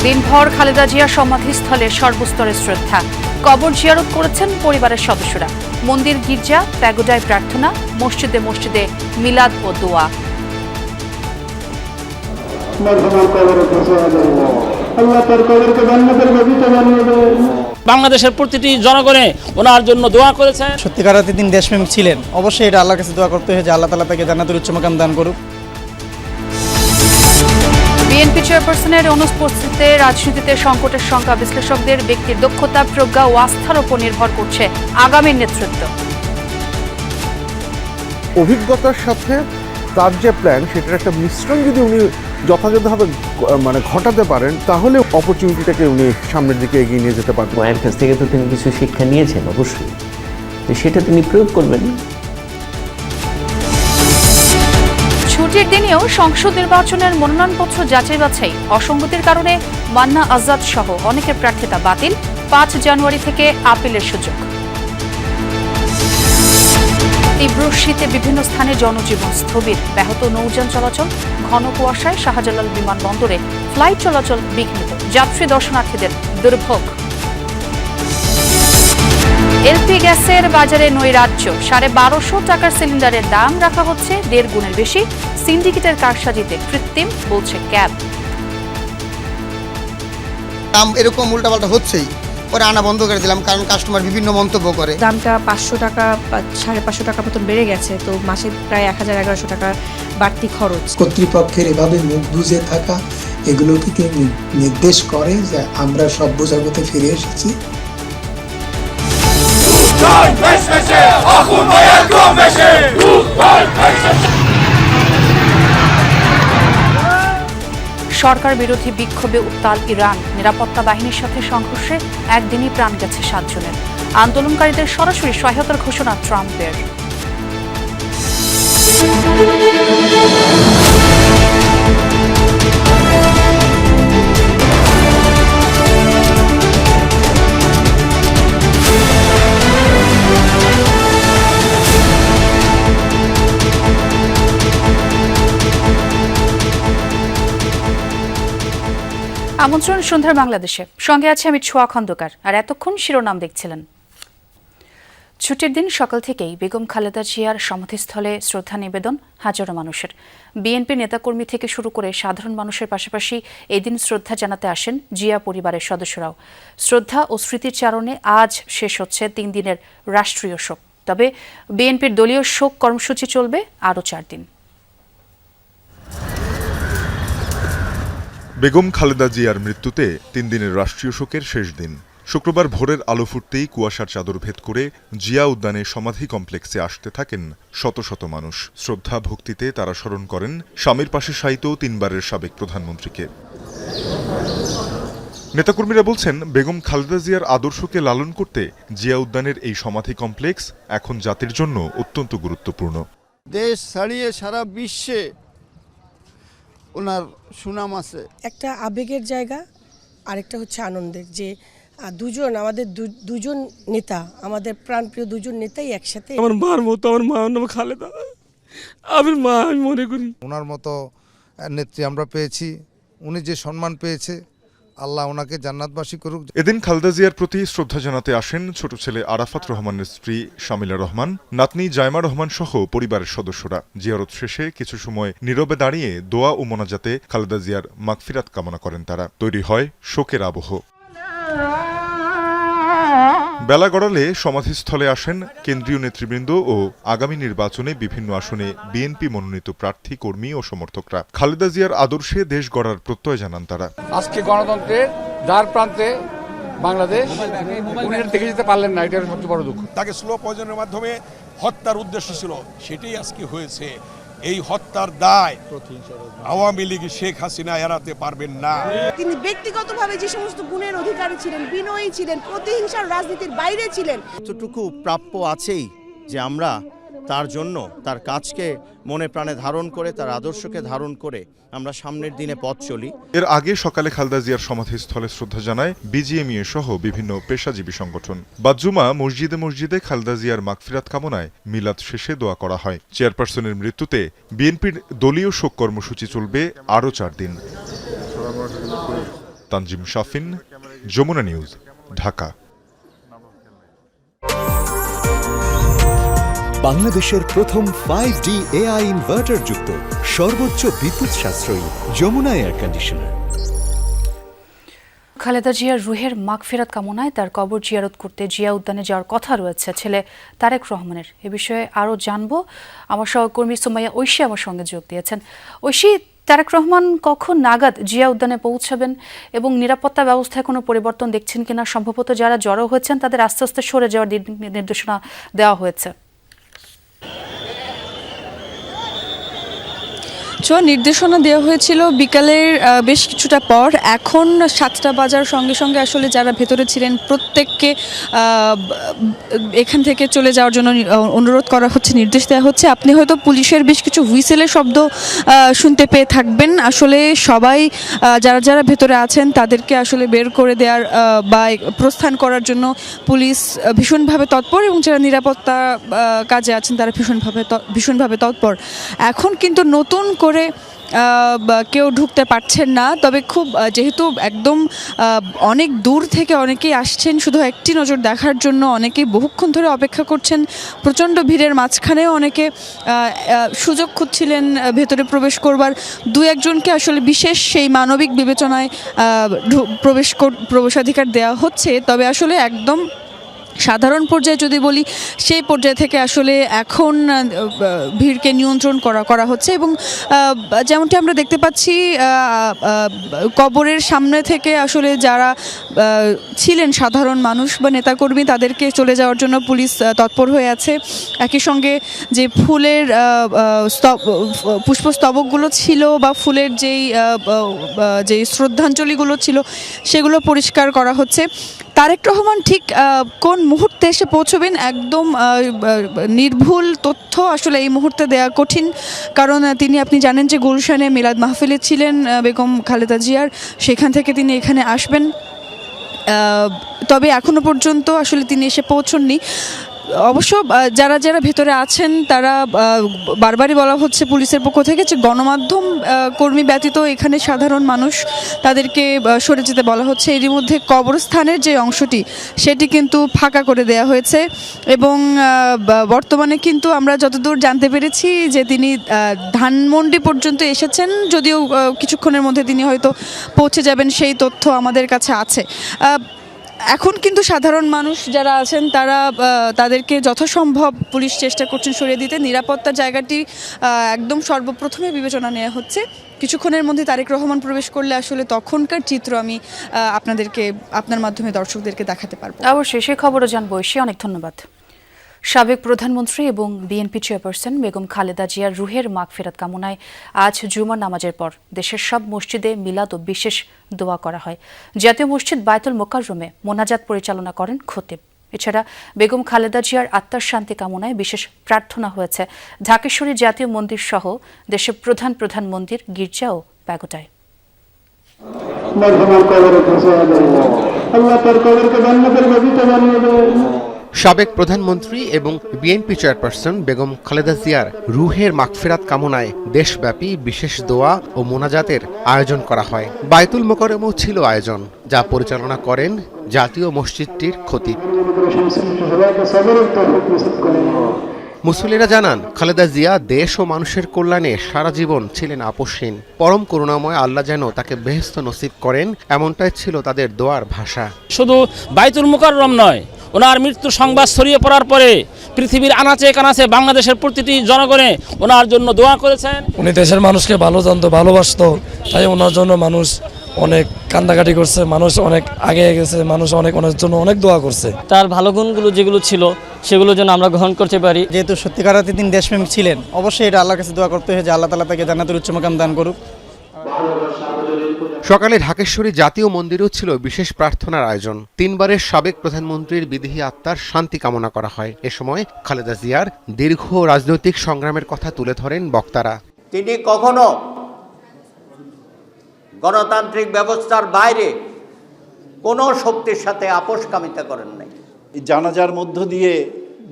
দিনভর খালেদা জিয়ার সমাধিস্থলে সর্বস্তরের শ্রদ্ধা। কবর জিয়ারত করেছেন পরিবারের সদস্যরা। মন্দির, গির্জা, প্যাগোডায় প্রার্থনা, মসজিদে মসজিদে মিলাদ ও দোয়া। বাংলাদেশের প্রতিটি জনগণে ওনার জন্য দোয়া করেছে। সত্যিকার অর্থে তিনি দেশপ্রেমিক ছিলেন। অবশ্যই এটা আল্লাহর কাছে দোয়া করতে হয় যে আল্লাহ তাআলা তাকে জান্নাতুল উচ্চ মাকাম দান করুক। বিএনপি চেয়ারপারসনের অনুপস্থিতিতে রাজনীতিতে সংকটের শঙ্কা। বিশ্লেষকদের ব্যক্তির দক্ষতা, প্রজ্ঞা ও আস্থার উপর নির্ভর করছে আগামী নেতৃত্ব। অভিজ্ঞতার সাথে তার যে প্ল্যান, সেটার একটা মিশ্রণ যদি উনি যথাযথভাবে ঘটাতে পারেন, তাহলে অপরচুনিটিটাকে উনি সামনের দিকে এগিয়ে নিয়ে যেতে পারবেন। মায়ের কাছ থেকে তো তিনি কিছু শিক্ষা নিয়েছেন অবশ্যই, তো সেটা তিনি প্রয়োগ করবেন। ছুটির দিনেও সংসদ নির্বাচনের মনোনয়নপত্র যাচাই বাছাই। অসঙ্গতির কারণে মান্না আজাদ সহ অনেকের প্রার্থিতা বাতিল। 5 জানুয়ারি থেকে আপিলের সুযোগ। তীব্র শীতে বিভিন্ন স্থানে জনজীবন স্থবির। ব্যাহত নৌযান চলাচল। ঘন কুয়াশায় শাহজালাল বিমানবন্দরে ফ্লাইট চলাচল বিঘ্নিত। যাত্রী দর্শনার্থীদের দুর্ভোগ। এলপি গ্যাসের বাজারে নৈরাজ্য। 1250 টাকার সিলিন্ডারের দাম রাখা হচ্ছে 1.5 গুণের বেশি। সিন্ডিকেটের কারসাজিতে কৃত্রিম, বলছে ক্যাব। দাম এরকম উল্টাপাল্টা হচ্ছেই, পরে আনা বন্ধ করে দিলাম, কারণ কাস্টমার বিভিন্ন মন্তব্য করে। দামটা 500 টাকা বা 550 টাকা মতন বেড়ে গেছে, তো মাসে প্রায় 1000-1100 টাকা বাড়তি খরচ। কর্তৃপক্ষের এভাবে মুখ বুজে থাকা, এগুলো কি নির্দেশ করে যে আমরা সভ্য জগতে ফিরে এসেছি? সরকার বিরোধী বিক্ষোভে উত্তাল ইরান। নিরাপত্তা বাহিনীর সাথে সংঘর্ষে একদিনই প্রাণ গেছে 7 জনের। আন্দোলনকারীদের সরাসরি সহায়তার ঘোষণা ট্রাম্পের। আমন্ত্রণ সন্ধ্যার বাংলাদেশে। সঙ্গে আছে আমি ছোয়া খন্দকার। আর এতক্ষণ শিরোনাম দেখছিলেন। ছুটির দিন সকাল থেকেই বেগম খালেদা জিয়ার সমাধিস্থলে শ্রদ্ধা নিবেদন হাজারো মানুষের। বিএনপি নেতাকর্মী থেকে শুরু করে সাধারণ মানুষের পাশাপাশি এদিন শ্রদ্ধা জানাতে আসেন জিয়া পরিবারের সদস্যরাও। শ্রদ্ধা ও স্মৃতিচারণে আজ শেষ হচ্ছে 3 দিনের রাষ্ট্রীয় শোক। তবে বিএনপির দলীয় শোক কর্মসূচি চলবে আরও 4 দিন। বেগম খালেদা জিয়ার মৃত্যুতে 3 দিনের রাষ্ট্রীয় শোকের শেষ দিন। শুক্রবার ভোরের আলো ফুটতেই কুয়াশার চাদর ভেদ করে জিয়া উদ্যানে সমাধি কমপ্লেক্সে আসতে থাকেন শত শত মানুষ। শ্রদ্ধা ভক্তিতে তারা স্মরণ করেন স্বামীর পাশে শায়িত 3বারের সাবেক প্রধানমন্ত্রীকে। নেতাকর্মীরা বলছেন, বেগম খালেদা জিয়ার আদর্শকে লালন করতে জিয়া উদ্যানের এই সমাধি কমপ্লেক্স এখন জাতির জন্য অত্যন্ত গুরুত্বপূর্ণ। দেশ ছাড়িয়ে সারা বিশ্বে ওনার সুনাম আছে। একটা আবেগের জায়গা, আরেকটা হচ্ছে আনন্দের, যে আমাদের দুজন নেতা, আমাদের প্রাণপ্রিয় দুজন নেতাই একসাথে। আমার মার মতো, আমার মার নাম খালেদা, আমার মা আমি মনে করি। ওনার মতো নেত্রী আমরা পেয়েছি, উনি যে সম্মান পেয়েছে, আল্লাহ ওনাকে জান্নাতবাসী করুক। এদিন খালেদা জিয়ার প্রতি শ্রদ্ধা জানাতে আসেন ছোট ছেলে আরাফাত রহমানের স্ত্রী শামিলা রহমান, নাতনি জায়মা রহমান সহ পরিবারের সদস্যরা। জিয়ারত শেষে কিছু সময় নীরবে দাঁড়িয়ে দোয়া ও মোনাজাতে খালেদা জিয়ার মাগফিরাত কামনা করেন তারা। তৈরি হয় শোকের আবহ। বেলা গড়ালে সমাধিস্থলে আসেন কেন্দ্রীয় নেতৃবৃন্দ ও আগামী নির্বাচনে বিভিন্ন আসনে বিএনপি মনোনীত প্রার্থী, কর্মী ও সমর্থকরা। খালেদা জিয়ার আদর্শে দেশ গড়ার প্রত্যয় জানান তারা। আজকে গণতন্ত্রের দ্বার প্রান্তে বাংলাদেশ, উনি দেখে যেতে পারলেন না, এটার সবচেয়ে বড় দুঃখ। তাকে স্লো পয়জনের মাধ্যমে হত্যার উদ্দেশ্য ছিল, সেটাই আজকে হয়েছে। এই হত্যার দায় আওয়ামী লীগ, শেখ হাসিনা এড়াতে পারবেন না। তিনি ব্যক্তিগতভাবে যে সমস্ত গুণের অধিকারী ছিলেন, বিনয়ী ছিলেন, প্রতিহিংসার রাজনীতির বাইরে ছিলেন। যতটুকু প্রাপ্য আছেই যে আমরা তার জন্য তার কাজকে মনে প্রাণে ধারণ করে, তার আদর্শকে ধারণ করে আমরা সামনের দিনে পথ চলি। এর আগে সকালে খালেদা জিয়ার সমাধিস্থলে শ্রদ্ধা জানায় বিজিএমইএ সহ বিভিন্ন পেশাজীবী সংগঠন। বাদজুমা মসজিদে মসজিদে খালেদা জিয়ার মাগফিরাত কামনায় মিলাদ শেষে দোয়া করা হয়। চেয়ারপারসনের মৃত্যুতে বিএনপির দলীয় শোক কর্মসূচি চলবে আরও 4 দিন। তানজিম শাফিন, যমুনা নিউজ, ঢাকা। বাংলাদেশের প্রথম 5D AI ইনভার্টার যুক্ত সর্বোচ্চ বিদ্যুৎ সাশ্রয়ী যমুনা এয়ার কন্ডিশনার। খালেদা জিয়ার রুহের মাগফিরাত কামনায় তার কবর জিয়ারত করতে জিয়া উদ্যানে যাওয়ার কথা রয়েছে ছেলে তারেক রহমানের। এ বিষয়ে আরও জানবো, আমার সহকর্মী সুমাইয়া ঐশী আমার সঙ্গে যোগ দিয়েছেন। ঐশী, তারেক রহমান কখন নাগাদ জিয়া উদ্যানে পৌঁছাবেন এবং নিরাপত্তা ব্যবস্থায় কোনো পরিবর্তন দেখছেন কিনা? সম্ভবত যারা জড়ো হয়েছেন তাদের আস্তে আস্তে সরে যাওয়ার নির্দেশনা দেওয়া হয়েছে। নির্দেশনা দেওয়া হয়েছিল বিকালের বেশ কিছুটা পর। এখন 7টা বাজার সঙ্গে সঙ্গে আসলে যারা ভেতরে ছিলেন প্রত্যেককে এখান থেকে চলে যাওয়ার জন্য অনুরোধ করা হচ্ছে, নির্দেশ দেওয়া হচ্ছে। আপনি হয়তো পুলিশের বেশ কিছু হুইসেলের শব্দ শুনতে পেয়ে থাকবেন। আসলে সবাই যারা যারা ভেতরে আছেন তাদেরকে আসলে বের করে দেওয়ার বা প্রস্থান করার জন্য পুলিশ ভীষণভাবে তৎপর এবং যারা নিরাপত্তা কাজে আছেন তারা ভীষণভাবে তৎপর। এখন কিন্তু নতুন করে কেউ ঢুকতে পারছেন না, তবে খুব যেহেতু একদম অনেক দূর থেকে অনেকেই আসছেন শুধু একটি নজর দেখার জন্য, অনেকেই বহুক্ষণ ধরে অপেক্ষা করছেন। প্রচণ্ড ভিড়ের মাঝখানেও অনেকে সুযোগ খুঁজছিলেন ভেতরে প্রবেশ করবার। দু একজনকে আসলে বিশেষ সেই মানবিক বিবেচনায় প্রবেশাধিকার দেওয়া হচ্ছে। তবে আসলে একদম সাধারণ পর্যায়ে যদি বলি, সেই পর্যায় থেকে আসলে এখন ভিড়কে নিয়ন্ত্রণ করা হচ্ছে। এবং যেমনটি আমরা দেখতে পাচ্ছি কবরের সামনে থেকে আসলে যারা ছিলেন সাধারণ মানুষ বা নেতাকর্মী তাদেরকে চলে যাওয়ার জন্য পুলিশ তৎপর হয়ে আছে। একই সঙ্গে যে ফুলের পুষ্পস্তবকগুলো ছিল বা ফুলের যে শ্রদ্ধাঞ্জলিগুলো ছিল সেগুলো পরিষ্কার করা হচ্ছে। তারেক রহমান ঠিক কোন মুহূর্তে এসে পৌঁছবেন একদম নির্ভুল তথ্য আসলে এই মুহূর্তে দেওয়া কঠিন, কারণ আপনি জানেন যে গুলশানে মিলাদ মাহফিলে ছিলেন বেগম খালেদা জিয়ার, সেখান থেকে তিনি এখানে আসবেন। তবে এখনো পর্যন্ত আসলে তিনি এসে পৌঁছননি। অবশ্য যারা যারা ভেতরে আছেন তারা বারবারই বলা হচ্ছে পুলিশের পক্ষ থেকে যে গণমাধ্যম কর্মী ব্যতীত এখানে সাধারণ মানুষ তাদেরকে সরে যেতে বলা হচ্ছে। এরই মধ্যে কবরস্থানের যে অংশটি সেটি কিন্তু ফাঁকা করে দেয়া হয়েছে এবং বর্তমানে কিন্তু আমরা যতদূর জানতে পেরেছি যে তিনি ধানমন্ডি পর্যন্ত এসেছেন, যদিও কিছুক্ষণের মধ্যে তিনি হয়তো পৌঁছে যাবেন সেই তথ্য আমাদের কাছে আছে। এখন কিন্তু সাধারণ মানুষ যারা আছেন তারা তাদেরকে যথাসম্ভব পুলিশ চেষ্টা করছেন সরিয়ে দিতে। নিরাপত্তার জায়গাটি একদম সর্বপ্রথমে বিবেচনা নেওয়া হচ্ছে। কিছুক্ষণের মধ্যে তারেক রহমান প্রবেশ করলে আসলে তখনকার চিত্র আমি আপনার মাধ্যমে দর্শকদেরকে দেখাতে পারবো। অবশ্যই সে খবরও জানবো। অনেক ধন্যবাদ। সাবেক প্রধানমন্ত্রী এবং বিএনপি চেয়ারপারসন বেগম খালেদা জিয়ার রুহের মাগফিরাত কামনায় আজ জুমার নামাজের পর দেশের সব মসজিদে মিলাদ ও বিশেষ দোয়া করা হয়। জাতীয় মসজিদ বায়তুল মোকাররমে মোনাজাত পরিচালনা করেন খতিব। এছাড়া বেগম খালেদা জিয়ার আত্মার শান্তি কামনায় বিশেষ প্রার্থনা হয়েছে ঢাকেশ্বরী জাতীয় মন্দির সহ দেশের প্রধান প্রধান মন্দির, গির্জা ও প্যাগোডায়। সাবেক প্রধানমন্ত্রী এবং বিএনপি চেয়ারপারসন বেগম খালেদা জিয়ার রুহের মাগফিরাত কামনায় দেশব্যাপী বিশেষ দোয়া ও মোনাজাতের আয়োজন করা হয়। বায়তুল মোকাররমেও ছিল আয়োজন, যা পরিচালনা করেন জাতীয় মসজিদটির খতিব। মুসল্লিরা জানান, খালেদা জিয়া দেশ ও মানুষের কল্যাণে সারা জীবন ছিলেন আপোষহীন। পরম করুণাময় আল্লাহ যেন তাকে বেহেশত নসিব করেন, এমনটাই ছিল তাদের দোয়ার ভাষা। শুধু বায়তুল মোকাররম নয়, ওনার মৃত্যুর সংবাদ ছড়িয়ে পড়ার পরে পৃথিবীর আনাচে কানাচে বাংলাদেশের প্রতিটি জনগণে ওনার জন্য দোয়া করেছেন। উনি দেশের মানুষকে ভালো জানতো, ভালোবাসতো, তাই ওনার জন্য মানুষ অনেক কান্দাকাটি করছে, মানুষ অনেক আগে গেছে, মানুষ ওনার জন্য অনেক দোয়া করছে। তার ভালো গুণগুলো যেগুলো ছিল সেগুলো যেন আমরা গ্রহণ করতে পারি। যেহেতু সত্যিকার অর্থে তিনি দেশপ্রেমিক ছিলেন, অবশ্যই এটা আল্লাহর কাছে দোয়া করতে হয় যে আল্লাহ তাআলা তাকে জান্নাতুল উচ্চ মাকাম দান করুক। সকালে ঢাকেশ্বরী জাতীয় মন্দিরেও ছিল বিশেষ প্রার্থনার আয়োজন। 3 বারের সাবেক প্রধানমন্ত্রীর বিদেহী আত্মার শান্তি কামনা করা হয়। এ সময় খালেদা জিয়ার দীর্ঘ রাজনৈতিক সংগ্রামের কথা তুলে ধরেন বক্তারা। তিনি কখনো গণতান্ত্রিক ব্যবস্থার বাইরে কোনো শক্তির সাথে আপোষকামিতা করেন নাই। জানাজার মধ্য দিয়ে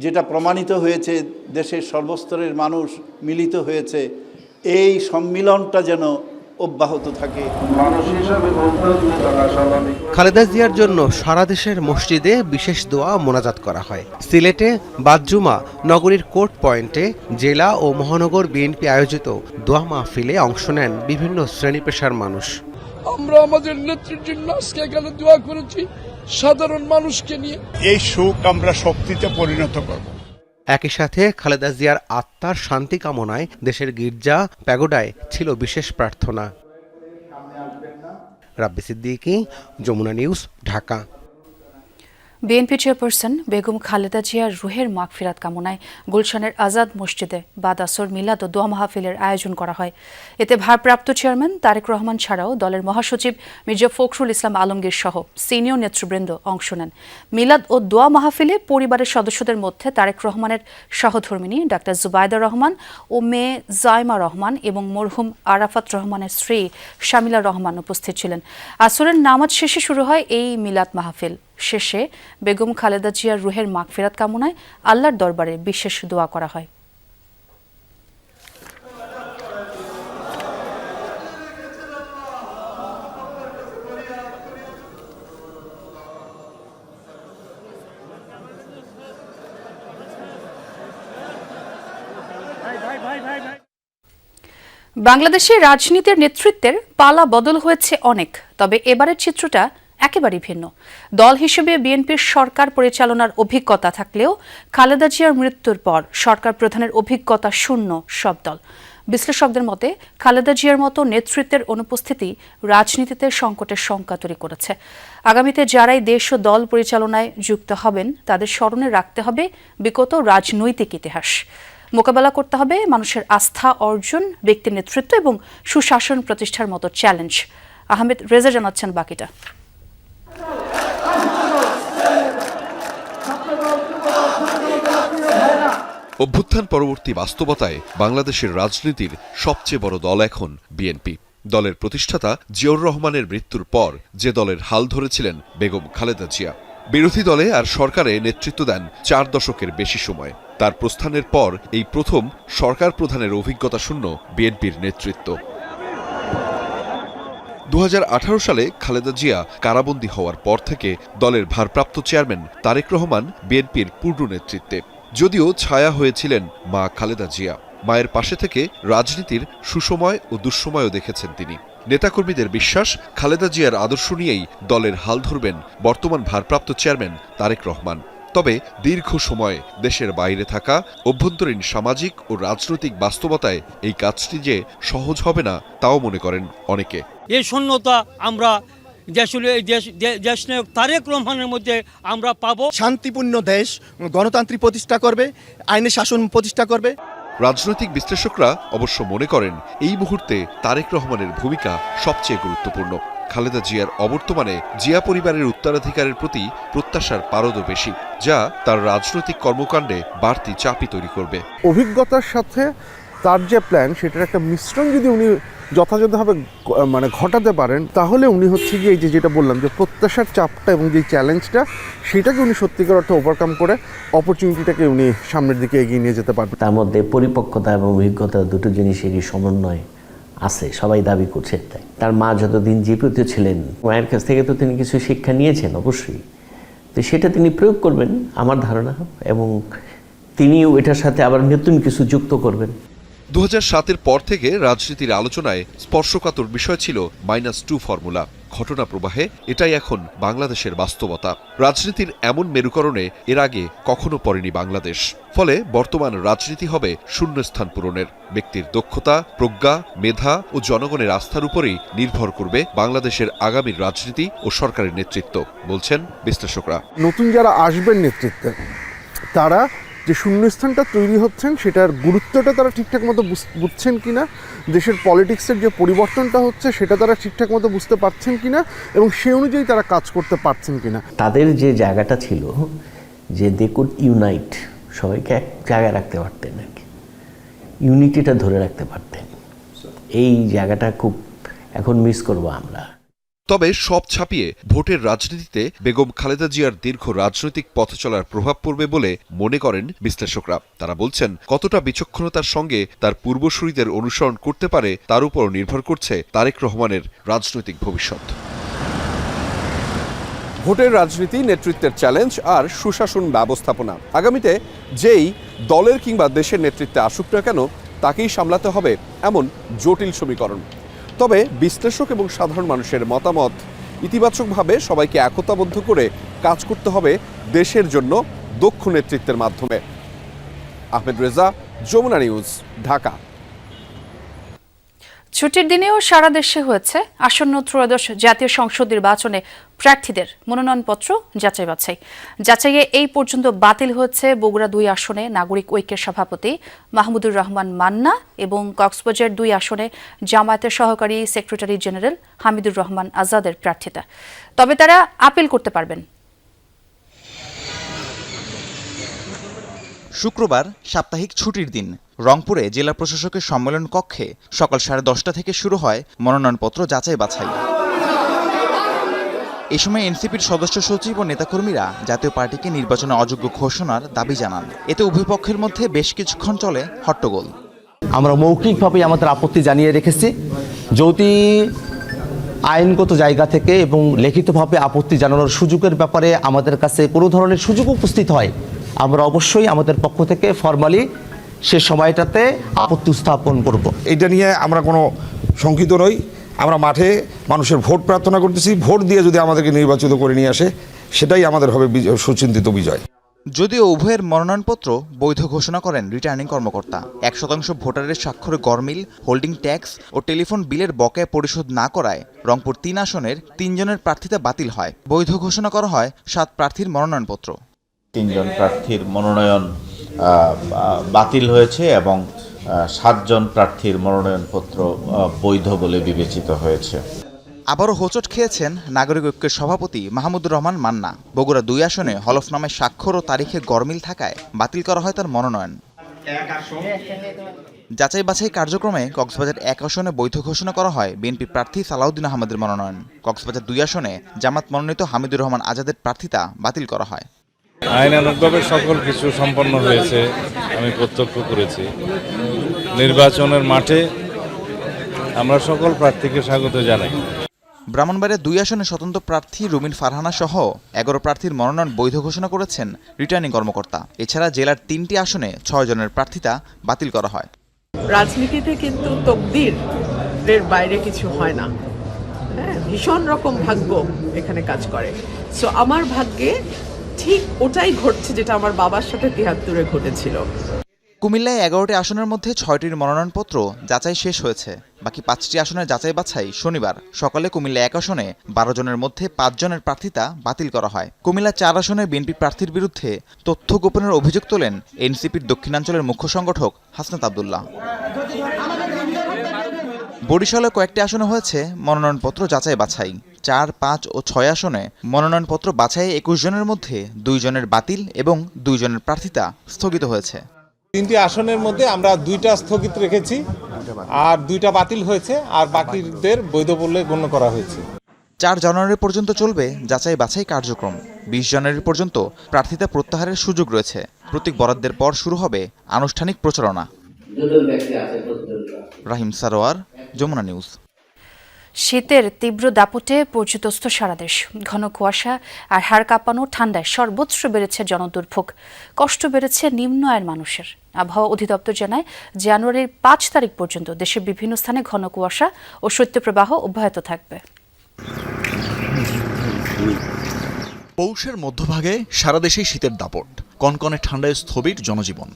যেটা প্রমাণিত হয়েছে, দেশের সর্বস্তরের মানুষ মিলিত হয়েছে, এই সম্মিলনটা যেন অব্যাহত থাকে। খালেদা জিয়ার জন্য সারা দেশের মসজিদে বিশেষ দোয়া মোনাজাত করা হয়। সিলেটে বাদজুমা নগরীর কোর্ট পয়েন্টে জেলা ও মহানগর বিএনপি আয়োজিত দোয়া মাহফিলে অংশ নেন বিভিন্ন শ্রেণী পেশার মানুষ। আমরা আমাদের নেত্রীর জন্য আজকে এখানে দোয়া করেছি সাধারণ মানুষকে নিয়ে। এই সুখ আমরা শক্তিতে পরিণত করব। একই সাথে খালেদা জিয়ার আত্মার শান্তি কামনায় দেশের গির্জা প্যাগোডায় ছিল বিশেষ প্রার্থনা। Rabbi Siddiqui, Jamuna news, Dhaka. BNP chairperson Begum Khaleda জিয়ার রুহের মাগফিরাত কামনায় গুলশানের আজাদ মসজিদে বাদ আসর মিলাদ ও দোয়া মাহফিলের আয়োজন করা হয়। এতে ভারপ্রাপ্ত চেয়ারম্যান তারেক রহমান ছাড়াও দলের মহাসচিব মির্জা ফখরুল ইসলাম আলমগীর সহ সিনিয়র নেতৃবৃন্দ অংশ নেন। মিলাদ ও দোয়া মাহফিলে পরিবারের সদস্যদের মধ্যে তারেক রহমানের সহধর্মিণী ডাক্তার জুবাইদা রহমান ও মেয়ে জাইমা রহমান এবং মরহুম আরাফাত রহমানের স্ত্রী শামিলা রহমান উপস্থিত ছিলেন। আসরের নামাজ শেষে শুরু হয় এই মিলাদ মাহফিল। শেষে বেগম খালেদা জিয়ার রুহের মাগফিরাত কামনায় আল্লাহর দরবারে বিশেষ দোয়া করা হয়। বাংলাদেশে রাজনীতির নেতৃত্বের পালা বদল হয়েছে অনেক, তবে এবারের চিত্রটা একেবারেই ভিন্ন। দল হিসেবে বিএনপির সরকার পরিচালনার অভিজ্ঞতা থাকলেও খালেদা জিয়ার মৃত্যুর পর সরকার প্রধানের অভিজ্ঞতা শূন্য সব দল। বিশ্লেষকদের মতে খালেদা জিয়ার মতো নেতৃত্বের অনুপস্থিতি রাজনীতিতে সংকটের শঙ্কা তৈরি করেছে। আগামীতে যারাই দেশ ও দল পরিচালনায় যুক্ত হবেন তাদের স্মরণে রাখতে হবে বিগত রাজনৈতিক ইতিহাস। মোকাবেলা করতে হবে মানুষের আস্থা অর্জন, ব্যক্তি নেতৃত্ব এবং সুশাসন প্রতিষ্ঠার মতো চ্যালেঞ্জ। আহমেদ রেজা জানাচ্ছেন বাকিটা। অভ্যুত্থান পরবর্তী বাস্তবতায় বাংলাদেশের রাজনীতির সবচেয়ে বড় দল এখন বিএনপি। দলের প্রতিষ্ঠাতা জিয়াউর রহমানের মৃত্যুর পর যে দলের হাল ধরেছিলেন বেগম খালেদা জিয়া, বিরোধী দলে আর সরকারে নেতৃত্ব দেন 4 দশকের বেশি সময়। তার প্রস্থানের পর এই প্রথম সরকার প্রধানের অভিজ্ঞতা শূন্য বিএনপির নেতৃত্ব। 2018 সালে খালেদা জিয়া কারাবন্দী হওয়ার পর থেকে দলের ভারপ্রাপ্ত চেয়ারম্যান তারেক রহমান বিএনপির পূর্ণ নেতৃত্বে। যদিও ছায়া হয়েছিলেন মা খালেদা জিয়া, মায়ের পাশে থেকে রাজনীতির সুসময় ও দুঃসময়ও দেখেছেন তিনি। নেতাকর্মীদের বিশ্বাস, খালেদা জিয়ার আদর্শ নিয়েই দলের হাল ধরবেন বর্তমান ভারপ্রাপ্ত চেয়ারম্যান তারেক রহমান। তবে দীর্ঘ সময় দেশের বাইরে থাকা, অভ্যন্তরীণ সামাজিক ও রাজনৈতিক বাস্তবতায় এই কাজটি যে সহজ হবে না তাও মনে করেন অনেকে। এই শূন্যতা আমরা দেশনায়ক তারেক রহমানের মধ্যে আমরা পাবো। শান্তিপূর্ণ দেশ গণতান্ত্রিক প্রতিষ্ঠা করবে, আইনের শাসন প্রতিষ্ঠা করবে। রাজনৈতিক বিশ্লেষকরা অবশ্য মনে করেন এই মুহূর্তে তারেক রহমানের ভূমিকা সবচেয়ে গুরুত্বপূর্ণ। খালেদা জিয়ার অবর্তমানে জিয়া পরিবারের উত্তরাধিকারের প্রতি প্রত্যাশার পারদও বেশি, যা তার রাজনৈতিক কর্মকাণ্ডে বাড়তি চাপই তৈরি করবে। অভিজ্ঞতার সাথে তার যে প্ল্যান সেটার একটা মিশ্রণ যদি উনি যথাযথভাবে ঘটাতে পারেন, তাহলে উনি হচ্ছে গিয়ে এই যেটা বললাম যে প্রত্যাশার চাপটা এবং যে চ্যালেঞ্জটা সেটাকে উনি সত্যিকার অর্থে ওভারকাম করে অপরচুনিটিটাকে উনি সামনের দিকে এগিয়ে নিয়ে যেতে পারবেন। তার মধ্যে পরিপক্কতা এবং অভিজ্ঞতা দুটো জিনিসেরই সমন্বয় আছে, সবাই দাবি করছে তাই। তার মা যতদিন জীবিত ছিলেন, মায়ের কাছ থেকে তো তিনি কিছু শিক্ষা নিয়েছেন অবশ্যই, তো সেটা তিনি প্রয়োগ করবেন আমার ধারণা, এবং তিনিও এটার সাথে আবার নতুন কিছু যুক্ত করবেন। 2007-এর পর থেকে রাজনীতির আলোচনায় স্পর্শকাতর বিষয় ছিল -2 ফর্মুলা। ঘটনা প্রবাহে এটাই এখন বাংলাদেশের বাস্তবতা। রাজনীতির এমন মেরুকরণে এর আগে কখনো পড়েনি বাংলাদেশ। ফলে বর্তমান রাজনীতি হবে শূন্যস্থান পূরণের। ব্যক্তির দক্ষতা, প্রজ্ঞা, মেধা ও জনগণের আস্থার উপরেই নির্ভর করবে বাংলাদেশের আগামীর রাজনীতি ও সরকারের নেতৃত্ব, বলছেন বিশ্লেষকরা। নতুন যারা আসবেন নেতৃত্বে, তারা যে শূন্যস্থানটা তৈরি হচ্ছেন সেটার গুরুত্বটা তারা ঠিকঠাক মতো বুঝছেন কিনা, দেশের পলিটিক্সের যে পরিবর্তনটা হচ্ছে সেটা তারা ঠিকঠাক মতো বুঝতে পারছেন কিনা, এবং সেই অনুযায়ী তারা কাজ করতে পারছেন কিনা। তাদের যে জায়গাটা ছিল যে দে কুড ইউনাইট, সবাইকে এক জায়গায় রাখতে পারতেন আর কি, ইউনিটিটা ধরে রাখতে পারতেন, এই জায়গাটা খুব এখন মিস করবো আমরা। তবে সব ছাপিয়ে ভোটের রাজনীতিতে বেগম খালেদা জিয়ার দীর্ঘ রাজনৈতিক পথ চলার প্রভাব পড়বে বলে মনে করেন বিশ্লেষকরা। তারা বলছেন, কতটা বিচক্ষণতার সঙ্গে তার পূর্বসূরীদের অনুসরণ করতে পারে তার উপর নির্ভর করছে তারেক রহমানের রাজনৈতিক ভবিষ্যৎ। ভোটের রাজনীতি, নেতৃত্বের চ্যালেঞ্জ আর সুশাসন ব্যবস্থাপনা। আগামীতে যেই দলের কিংবা দেশের নেতৃত্বে আসুক না কেন তাকেই সামলাতে হবে এমন জটিল সমীকরণ। তবে বিশ্লেষক এবং সাধারণ মানুষের মতামত, ইতিবাচকভাবে সবাইকে একতাবদ্ধ করে কাজ করতে হবে দেশের জন্য দক্ষ নেতৃত্বের মাধ্যমে। আহমেদ রেজা, যমুনা নিউজ, ঢাকা। ছুটির দিনেও সারা দেশে হয়েছে আসন্ন ত্রয়োদশ জাতীয় সংসদ নির্বাচনে প্রার্থীদের মনোনয়নপত্র যাচাই বাছাই। যাচাইয়ে এই পর্যন্ত বাতিল হয়েছে বগুড়া 2 আসনে নাগরিক ঐক্যের সভাপতি মাহমুদুর রহমান মান্না এবং কক্সবাজার 2 আসনে জামায়াতের সহকারী সেক্রেটারি জেনারেল হামিদুর রহমান আজাদের প্রার্থিতা। তবে তারা আপিল করতে পারবেন। শুক্রবার সাপ্তাহিক ছুটির দিন রংপুরে জেলা প্রশাসকের সম্মেলন কক্ষে সকাল 10:30 থেকে শুরু হয় মনোনয়নপত্র যাচাই বাছাই। এ সময় এনসিপির সদস্য সচিব ও নেতাকর্মীরা জাতীয় পার্টিকে নির্বাচনে অযোগ্য ঘোষণার দাবি জানান। এতে উভয় পক্ষের মধ্যে বেশ কিছুক্ষণ চলে হট্টগোল। আমরা মৌখিকভাবে আমাদের আপত্তি জানিয়ে রেখেছি। যদি আইনগত জায়গা থেকে এবং লিখিতভাবে আপত্তি জানানোর সুযোগের ব্যাপারে আমাদের কাছে কোনো ধরনের সুযোগ উপস্থিত হয়, আমরা অবশ্যই আমাদের পক্ষ থেকে ফরমালি সে সময়টাতে আপত্তি উত্থাপন করব। এটা নিয়ে আমরা কোনো শঙ্কিত নই। আমরা মাঠে মানুষের ভোট প্রার্থনা করতেছি। ভোট দিয়ে যদি আমাদেরকে নির্বাচিত করে নিয়ে আসে, সেটাই আমাদের হবে সুচিন্তিত বিজয়। যদিও উভয়ের মনোনয়নপত্র বৈধ ঘোষণা করেন রিটার্নিং কর্মকর্তা। 1% ভোটারের স্বাক্ষরে গড়মিল, হোল্ডিং ট্যাক্স ও টেলিফোন বিলের বকেয়া পরিশোধ না করায় রংপুর 3 আসনের 3 জনের প্রার্থিতা বাতিল হয়। বৈধ ঘোষণা করা হয় 7 প্রার্থীর মনোনয়নপত্র। 3 জন প্রার্থীর মনোনয়ন বাতিল হয়েছে এবং 7 জন প্রার্থীর মনোনয়নপত্র বৈধ বলে বিবেচিত হয়েছে। আবারও হোঁচট খেয়েছেন নাগরিক ঐক্যের সভাপতি মাহমুদুর রহমান মান্না। বগুড়া 2 আসনে হলফনামায় স্বাক্ষর ও তারিখে গড়মিল থাকায় বাতিল করা হয় তার মনোনয়ন। যাচাই বাছাই কার্যক্রমে কক্সবাজার 1 আসনে বৈধ ঘোষণা করা হয় বিএনপি প্রার্থী সালাউদ্দিন আহমেদের মনোনয়ন। কক্সবাজার 2 আসনে জামাত মনোনীত হামিদুর রহমান আজাদের প্রার্থিতা বাতিল করা হয়। আইনানুগভাবে সকল কিছু সম্পন্ন হয়েছে, আমি প্রত্যক্ষ করেছি। নির্বাচনের মাঠে আমরা সকল প্রার্থীকে স্বাগত জানাই। ব্রাহ্মণবাড়িয়া 2 আসনে স্বতন্ত্র প্রার্থী রুমিন ফারহানা সহ 11 প্রার্থীর মনোনয়ন বৈধ ঘোষণা করেছেন রিটার্নিং কর্মকর্তা। এছাড়া জেলার 3টি আসনে 6 জনের প্রার্থিতা বাতিল করা হয়। রাজনীতিতে কিন্তু তকদিরের বাইরে কিছু হয় না। হ্যাঁ, ভীষণ রকম ভাগ্য এখানে কাজ করে। সো আমার ভাগ্যে ঠিক ওটাই ঘটছে যেটা আমার বাবার সাথে 73-এ ঘটেছিল। কুমিল্লায় 11টি আসনের মধ্যে 6টির মনোনয়নপত্র যাচাই শেষ হয়েছে। বাকি 5টি আসনের যাচাই বাছাই শনিবার সকালে কুমিল্লা 1 আসনে 12 জনের মধ্যে 5 জনের প্রার্থিতা বাতিল করা হয়। কুমিল্লা 4 আসনে বিএনপি প্রার্থীর বিরুদ্ধে তথ্য গোপনের অভিযোগ তোলেন এনসিপির দক্ষিণাঞ্চলের মুখ্য সংগঠক হাসনাত আব্দুল্লাহ। বরিশালে কয়েকটি আসনে হয়েছে মনোনয়নপত্র যাচাই বাছাই। 4, 5 ও 6 আসনে মনোনয়নপত্র বাছাই 21 জনের মধ্যে 2 জনের বাতিল এবং 2 জনের প্রার্থিতা স্থগিত হয়েছে। 3টি আসনের মধ্যে আমরা 2টা স্থগিত রেখেছি আর 2টা বাতিল হয়েছে, আর বাকিদের বৈধ বলে গণ্য করা হয়েছে। 4 জানুয়ারি পর্যন্ত চলবে যাচাই বাছাই কার্যক্রম। 20 জানুয়ারি পর্যন্ত প্রার্থিতা প্রত্যাহারের সুযোগ রয়েছে। প্রতীক বরাদ্দের পর শুরু হবে আনুষ্ঠানিক প্রচারণা। রাহিম সারোয়ার, যমুনা নিউজ। শীতের তীব্র দাপটে পর্যুতস্ত সারা দেশ। ঘন কুয়াশা আর হাড় কাঁপানো ঠান্ডায় সর্বত্র বেড়েছে জনদুর্ভোগ। কষ্ট বেড়েছে নিম্ন আয়ের মানুষের। আবহাওয়া অধিদপ্তর জানায়, জানুয়ারির 5 তারিখ পর্যন্ত দেশের বিভিন্ন স্থানে ঘন কুয়াশা ও শৈত্যপ্রবাহ অব্যাহত থাকবে। পৌষের মধ্যভাগে সারা দেশেই শীতের দাপট, কনকনে ঠান্ডায় স্থবির জনজীবন।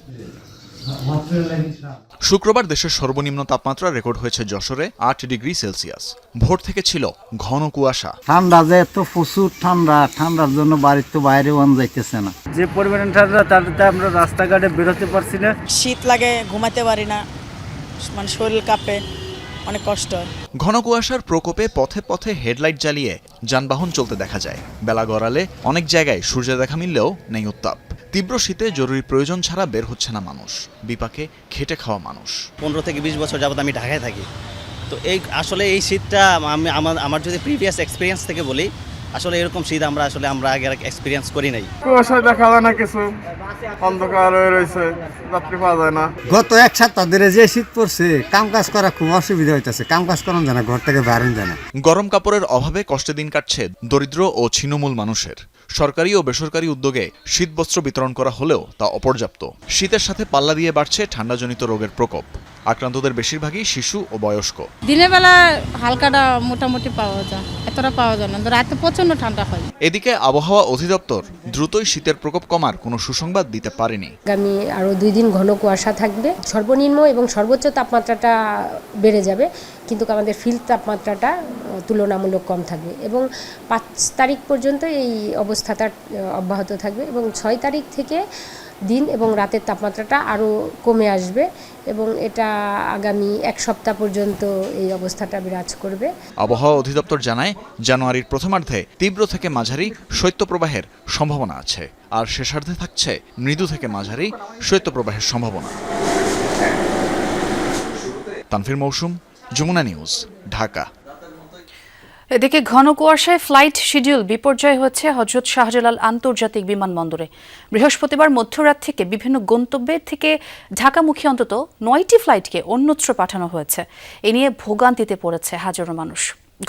শুক্রবার দেশের সর্বনিম্ন তাপমাত্রা রেকর্ড হয়েছে যশোরে 8 ডিগ্রি সেলসিয়াস। ভোর থেকে ছিল ঘন কুয়াশা। ঠান্ডা যে এত প্রচুর ঠান্ডার জন্য বাড়ির তো বাইরে যাইতেছে না। যে পরিমাণ ঠান্ডা তাতে আমরা রাস্তাঘাটে বেরোতে পারছি না। শীত লাগে, ঘুমাতে পারি না, মানে শরীর কাঁপে, অনেক কষ্ট। ঘন কুয়াশার প্রকোপে পথে পথে হেডলাইট জ্বালিয়ে যানবাহন চলতে দেখা যায়। বেলা গড়ালে অনেক জায়গায় সূর্যের দেখা মিললেও নেই উত্তাপ। তীব্র শীতে জরুরি প্রয়োজন ছাড়া বের হচ্ছে না মানুষ, বিপাকে খেটে খাওয়া মানুষ। 15 থেকে 20 বছর যাবত আমি ঢাকায় থাকি। তো আসলে এই শীতটা আমার যদি প্রিভিয়াস এক্সপিরিয়েন্স থেকে বলি, আসলে এরকম শীত আমরা আগে এক্সপিরিয়েন্স করি নাই। কুয়াশায় দেখা যায় না, কিছু অন্ধকার হয়ে রয়েছে, রাত্রি পাওয়া যায় না। গত এক সপ্তাহ ধরে যে শীত পড়ছে, কাম কাজ করা খুব অসুবিধা হইতেছে, কাম কাজ করানো যায় না, ঘর থেকে বাইরে যায় না। গরম কাপড়ের অভাবে কষ্টে দিন কাটছে দরিদ্র ও ছিন্নমূল মানুষের। সরকারি ও বেসরকারি উদ্যোগে শীতবস্ত্র বিতরণ করা হলেও তা অপর্যাপ্ত। শীতের সাথে পাল্লা দিয়ে বাড়ছে ঠান্ডাজনিত রোগের প্রকোপ। আক্রান্তদের বেশিরভাগই শিশু ও বয়স্ক। দিনের বেলা হালকাটা মোটামুটি পাওয়া যায়, এতটা পাওয়া যায় না, রাতে প্রচন্ড ঠান্ডা হয়। এদিকে আবহাওয়া অধিদপ্তর দ্রুতই শীতের প্রকোপ কমার কোনো সুসংবাদ দিতে পারেনি। আগামী আরও 2 দিন ঘন কুয়াশা থাকবে, সর্বনিম্ন এবং সর্বোচ্চ তাপমাত্রাটা বেড়ে যাবে, কিন্তু আমাদের ফিল্ড তাপমাত্রাটা তুলনামূলক কম থাকবে এবং 5 তারিখ পর্যন্ত এই অবস্থাটা অব্যাহত থাকবে এবং 6 তারিখ থেকে দিন এবং রাতের তাপমাত্রাটা আরও কমে আসবে এবং এটা আগামী 1 সপ্তাহ পর্যন্ত এই অবস্থাটা বিরাজ করবে। আবহাওয়া অধিদপ্তর জানায়, জানুয়ারির প্রথমার্ধে তীব্র থেকে মাঝারি শৈত্যপ্রবাহের সম্ভাবনা আছে, আর শেষার্ধে থাকছে মৃদু থেকে মাঝারি শৈত্যপ্রবাহের সম্ভাবনা। তানফির মৌসুম, যমুনা নিউজ, ঢাকা। এদিকে ঘন কুয়াশায় ফ্লাইট শিডিউল বিপর্যয় হচ্ছে হযরত শাহজালাল আন্তর্জাতিক বিমানবন্দরে। বৃহস্পতিবার মধ্যরাত থেকে বিভিন্ন গন্তব্যের থেকে ঢাকামুখী অন্তত 9টি ফ্লাইটকে অন্যত্র পাঠানো হয়েছে। এ নিয়ে ভোগান্তিতে পড়েছে হাজারো মানুষ।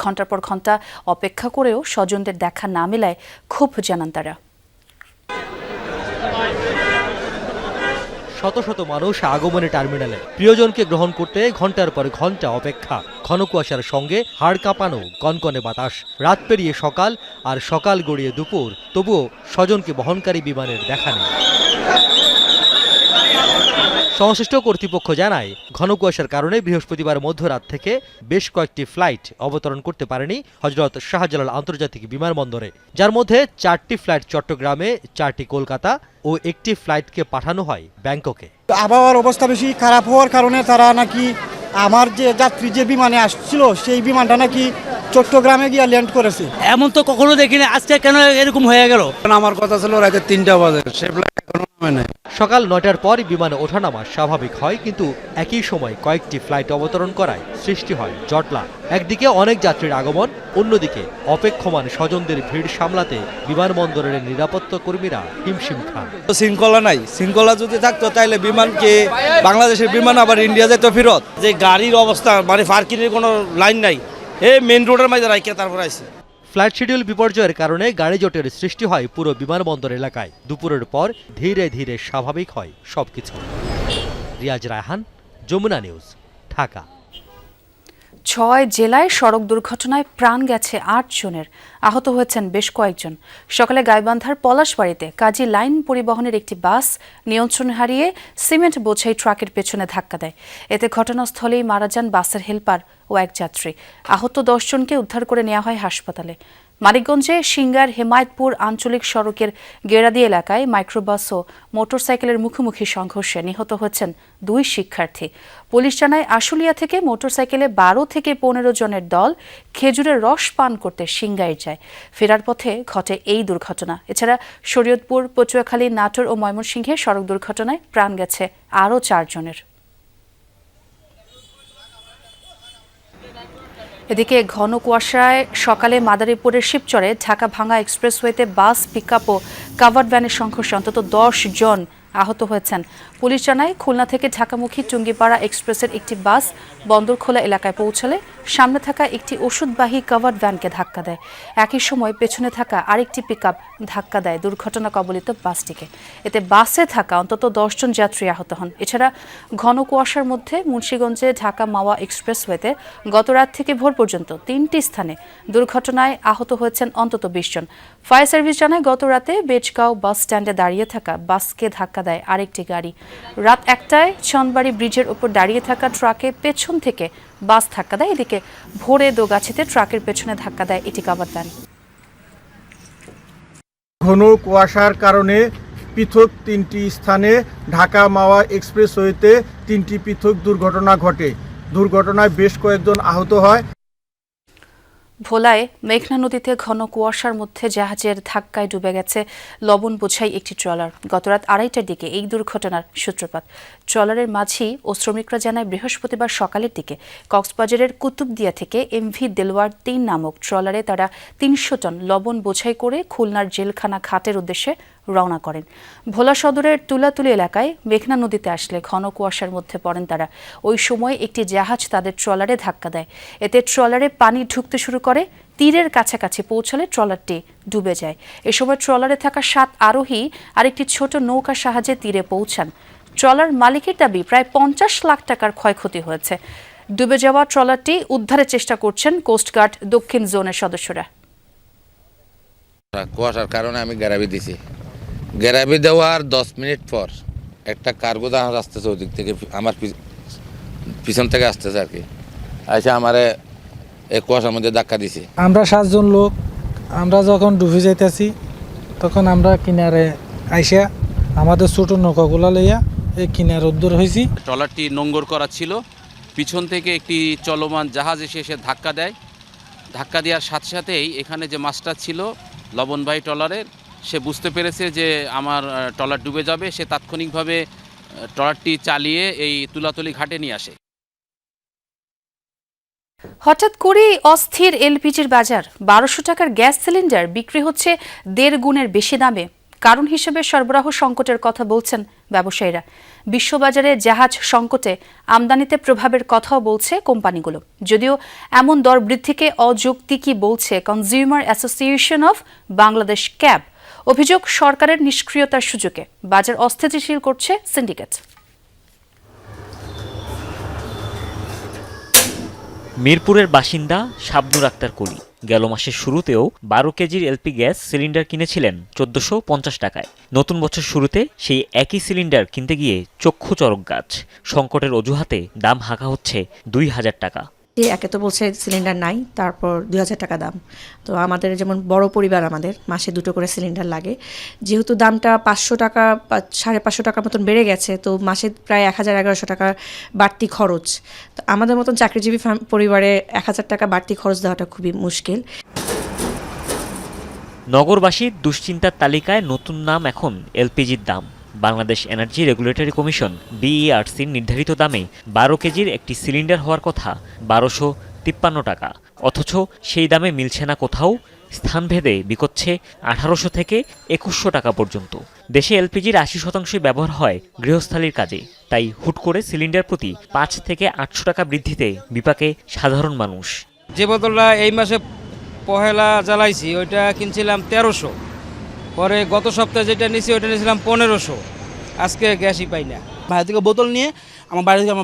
ঘণ্টার পর ঘণ্টা অপেক্ষা করেও স্বজনদের দেখা না মেলায় ক্ষোভ জানান তারা। শত শত মানুষ আগমনে টার্মিনালে প্রিয়জনকে গ্রহণ করতে ঘন্টার পর ঘন্টা অপেক্ষা। ঘন কুয়াশার সঙ্গে হাড় কাঁপানো কনকনে বাতাস। রাত পেরিয়ে সকাল আর সকাল গড়িয়ে দুপুর, তবুও স্বজনকে বহনকারী বিমানের দেখা নেই। সংশ্লিষ্ট কর্তৃপক্ষ জানায়, ঘন কুয়াশার কারণে বৃহস্পতিবার মধ্যরাত থেকে বেশ কয়েকটি ফ্লাইট অবতরণ করতে পারেনি হযরত শাহজালাল আন্তর্জাতিক বিমানবন্দরে, যার মধ্যে 4টি ফ্লাইট চট্টগ্রামে, 4টি কলকাতা ও 1টি ফ্লাইটকে পাঠানো হয় ব্যাংককে। আবহাওয়ার অবস্থা বেশি খারাপ হওয়ার কারণে তারা নাকি আমার যে যাত্রী যে বিমানে আসছিল সেই বিমানটা নাকি চট্টগ্রামে গিয়ে ল্যান্ড করেছে। এমন তো কখনো দেখিনি, আজকে কেন এরকম হয়ে গেল? আমার কথা ছিল রাতে 3টা বাজে, সে ফ্লাইট এখনো নামে নাই। সকাল 9টার পর বিমানে ওঠানামা স্বাভাবিক হয়, কিন্তু একই সময় কয়েকটি ফ্লাইট অবতরণ করায় সৃষ্টি হয় জটলা। একদিকে অনেক যাত্রীর আগমন, অন্যদিকে অপেক্ষমান স্বজনদের ভিড় সামলাতে বিমানবন্দরের নিরাপত্তা কর্মীরা হিমশিম খান। শৃঙ্খলা নাই, শৃঙ্খলা যদি থাকতো তাহলে বিমানকে বাংলাদেশের বিমান আবার ইন্ডিয়া যেত ফেরত। যে গাড়ির অবস্থা মানে পার্কিংয়ের কোনো লাইন নাই, মেইন রোডের মাঝে রাইকে তারপর আইছে। ফ্লাইট শিডিউল বিপর্যয়ের কারণে গাড়ি জটের সৃষ্টি হয় পুরো বিমানবন্দর এলাকায়। দুপুরের পর ধীরে ধীরে স্বাভাবিক হয় সবকিছু। রিয়াজ রায়হান, যমুনা নিউজ, ঢাকা। 6 জেলায় সড়ক দুর্ঘটনায় প্রাণ গেছে 8 জনের, আহত হয়েছেন বেশ কয়েকজন। সকালে গাইবান্ধার পলাশবাড়িতে কাজী লাইন পরিবহনের একটি বাস নিয়ন্ত্রণ হারিয়ে সিমেন্ট বোঝাই ট্রাকের পেছনে ধাক্কা দেয়। এতে ঘটনাস্থলেই মারা যান বাসের হেলপার ও এক যাত্রী। আহত 10 জনকে উদ্ধার করে নেওয়া হয় হাসপাতালে। মানিকগঞ্জে সিঙ্গার হেমায়তপুর আঞ্চলিক সড়কের গেরাদি এলাকায় মাইক্রোবাস ও মোটরসাইকেলের মুখোমুখি সংঘর্ষে নিহত হয়েছেন 2 শিক্ষার্থী। পুলিশ জানায়, আশুলিয়া থেকে মোটরসাইকেলে 12 থেকে 15 জনের দল খেজুরের রস পান করতে সিঙ্গাইর যায়। ফেরার পথে ঘটে এই দুর্ঘটনা। এছাড়া শরীয়তপুর, পটুয়াখালী, নাটোর ও ময়মনসিংহে সড়ক দুর্ঘটনায় প্রাণ গেছে আরও 4 জনের। এদিকে ঘন কুয়াশায় সকালে মাদারীপুরের শিবচরে ঢাকা ভাঙ্গা এক্সপ্রেসওয়েতে বাস, পিকআপ ও কাভার্ড ভ্যানের সংঘর্ষে অন্তত 10 জন আহত হয়েছেন। পুলিশ জানায়, খুলনা থেকে ঢাকামুখী টুঙ্গিপাড়া এক্সপ্রেসের একটি বাস বন্দরখোলা এলাকায় পৌঁছালে সামনে থাকা একটি ওষুধবাহী কাভার্ড ভ্যানকে ধাক্কা দেয়। একই সময় পেছনে থাকা আরেকটি পিকআপ ধাক্কা দেয় দুর্ঘটনা কবলিত বাসটিকে। এতে বাসে থাকা অন্তত 10 জন যাত্রী আহত হন। এছাড়া ঘন কুয়াশার মধ্যে মুন্সিগঞ্জে ঢাকা মাওয়া এক্সপ্রেসওয়েতে গতরাত থেকে ভোর পর্যন্ত 3টি স্থানে দুর্ঘটনায় আহত হয়েছেন অন্তত 20 জন। ফায়ার সার্ভিস জানায়, গতরাতে বেজগাঁও বাস স্ট্যান্ডে দাঁড়িয়ে থাকা বাসকে ধাক্কা দেয় আরেকটি গাড়ি। রাত 1টায় চনবাড়ি ব্রিজের উপর দাঁড়িয়ে থাকা ট্রাকে পেছন থেকে বাস ধাক্কা দেয়। এদিকে ভোরে দোগাছিতে ট্রাকের পেছনে ধাক্কা দেয় এটি কাভার্ড ভ্যান। ঘন কুয়াশার কারণে পৃথক 3টি স্থানে ঢাকা মাওয়া এক্সপ্রেসওয়েতে 3টি পৃথক দুর্ঘটনা ঘটে। দুর্ঘটনায় বেশ কয়েকজন আহত হয়। ভোলায় মেঘনা নদীতে ঘন কুয়াশার মধ্যে জাহাজের ধাক্কায় ডুবে গেছে লবণ বোঝাই একটি ট্রলার। গতরাত 2:30টার দিকে এই দুর্ঘটনার সূত্রপাত। ট্রলারের মাঝি ও শ্রমিকরা জানায় বৃহস্পতিবার সকালের দিকে কক্সবাজারের কুতুবদিয়া থেকে এমভি দেলোয়ার 3 নামক ট্রলারে তারা 300 টন লবণ বোঝাই করে খুলনার জেলখানা ঘাটের উদ্দেশ্যে রওনা করেন। ভোলা সদরের তুলাতুলি এলাকায় মেঘনা নদীতে আসলে ঘন কুয়াশার মধ্যে পড়েন তারা। ওই সময় একটি জাহাজ তাদের ট্রলারে ধাক্কা দেয়। এতে ট্রলারে পানি ঢুকতে শুরু করে। তীরের কাছাকাছি পৌঁছালে ট্রলারটি ডুবে যায়। এ সময় ট্রলারে থাকা 7 আরোহী আরেকটি ছোট নৌকার সাহায্যে তীরে পৌঁছান। ট্রলার মালিকের দাবি প্রায় 50 লাখ টাকার ক্ষয়ক্ষতি হয়েছে। ডুবে যাওয়া ট্রলারটি উদ্ধারের চেষ্টা করছেন কোস্টগার্ড দক্ষিণ জোনের সদস্যরা। কুয়াশার কারণে আমি গ্যারাবি দিছি। গ্যারাবি দেওয়ার 10 মিনিট পর একটা কার্গো জাহাজ আসতেছে ওদিক থেকে, আমার পিছন থেকে আসতেছে আর কি, আচ্ছা আমারে এই কুয়াশার মধ্যে ধাক্কা দিছে। আমরা 7 জন লোক, আমরা যখন ডুবে যাইতেছি তখন আমরা কিনারে আইসা আমাদের ছোট নৌকাগুলা লইয়া এই কিনারে উদ্ধার হয়েছি। ট্রলারটি নোঙ্গর করা ছিল, পিছন থেকে একটি চলমান জাহাজ এসে ধাক্কা দেয়। ধাক্কা দেওয়ার সাথে সাথেই এখানে যে মাস্টার ছিল লবণবাহী ট্রলারের, সে বুঝতে পেরেছে যে আমার ট্রলার ডুবে যাবে। সে তাৎক্ষণিকভাবে ট্রলারটি চালিয়ে এই তুলাতলি ঘাটে নিয়ে আসে। হঠাৎ করেই অস্থির এলপিজির বাজার। 1200 টাকার গ্যাস সিলিন্ডার বিক্রি হচ্ছে 1.5 গুণের বেশি দামে। কারণ হিসেবে সরবরাহ সংকটের কথা বলছেন ব্যবসায়ীরা। বিশ্ববাজারে জাহাজ সংকটে আমদানিতে প্রভাবের কথাও বলছে কোম্পানিগুলো। যদিও এমন দর বৃদ্ধিকে অযৌক্তিকই বলছে consumer association of Bangladesh cab. অভিযোগ সরকারের নিষ্ক্রিয়তার সুযোগে বাজার অস্থিতিশীল করছে সিন্ডিকেট। মিরপুরের বাসিন্দা শাবনুর আক্তার কলি গেল মাসের শুরুতেও 12 কেজির এলপি গ্যাস সিলিন্ডার কিনেছিলেন 1450 টাকায়। নতুন বছর শুরুতে সেই একই সিলিন্ডার কিনতে গিয়ে চক্ষু চরক গাছ। সংকটের অজুহাতে দাম হাঁকা হচ্ছে 2000 টাকা। একে তো বলছে সিলিন্ডার নাই, তারপর 2000 টাকা দাম। তো আমাদের যেমন বড় পরিবার, আমাদের মাসে 2টো করে সিলিন্ডার লাগে। যেহেতু দামটা 500 টাকা 550 টাকার মতন বেড়ে গেছে, তো মাসে প্রায় 1000-1100 টাকা বাড়তি খরচ। তো আমাদের মতন চাকরিজীবী পরিবারে 1000 টাকা বাড়তি খরচ দেওয়াটা খুবই মুশকিল। নগরবাসীর দুশ্চিন্তার তালিকায় নতুন নাম এখন এলপিজির দাম। বাংলাদেশ এনার্জি রেগুলেটরি কমিশন বিইআরসির নির্ধারিত দামে 12 কেজির একটি সিলিন্ডার হওয়ার কথা 1253 টাকা। অথচ সেই দামে মিলছে না কোথাও। স্থানভেদে বিকোচ্ছে 1800 থেকে 2100 টাকা পর্যন্ত। দেশে এলপিজির 80% ব্যবহার হয় গৃহস্থালির কাজে। তাই হুট করে সিলিন্ডার প্রতি 5 থেকে 800 টাকা বৃদ্ধিতে বিপাকে সাধারণ মানুষ। যে বোতলটা এই মাসে পহেলা জ্বালাইছি ওইটা কিনছিলাম 1300, পরে গত সপ্তাহে যেটা নিয়েছি ওইটা নিয়েছিলাম 1500। আজকে গ্যাসই পাই না। বাইরে থেকে বোতল নিয়ে আমার বাইরে থেকে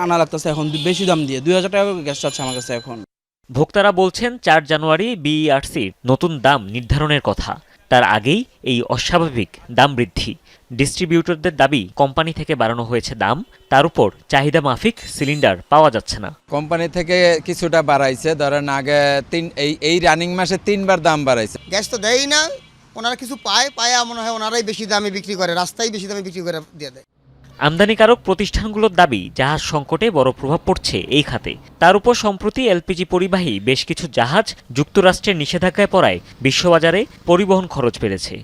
আনা লাগতেছে এখন বেশি দাম দিয়ে। 2000 টাকা গ্যাস চাচ্ছে আমার কাছে এখন। ভোক্তারা বলছেন 4 জানুয়ারি বিইআরসির নতুন দাম নির্ধারণের কথা। তার আগেই এই অস্বাভাবিক দাম বৃদ্ধি। ডিস্ট্রিবিউটরদের দাবি কোম্পানি থেকে বাড়ানো হয়েছে দাম, তার উপর চাহিদা মাফিক সিলিন্ডার পাওয়া যাচ্ছে না। কোম্পানি থেকে কিছুটা বাড়াইছে, ধরেন আগে এই রানিং মাসে 3 বার দাম বাড়াইছে। গ্যাস তো দেয়ই না, ওনারা কিছু পায় মনে হয় ওনারাই বেশি দামে বিক্রি করে, রাস্তায় বেশি দামে বিক্রি করে দিয়ে দেয়। আমদানিকারক প্রতিষ্ঠানগুলোর দাবি জাহাজ সংকটে বড় প্রভাব পড়ছে এই খাতে। তার উপর সম্প্রতি এলপিজি পরিবাহী বেশ কিছু জাহাজ যুক্তরাষ্ট্রের নিষেধাজ্ঞায় পড়ায় বিশ্ববাজারে পরিবহন খরচ বেড়েছে।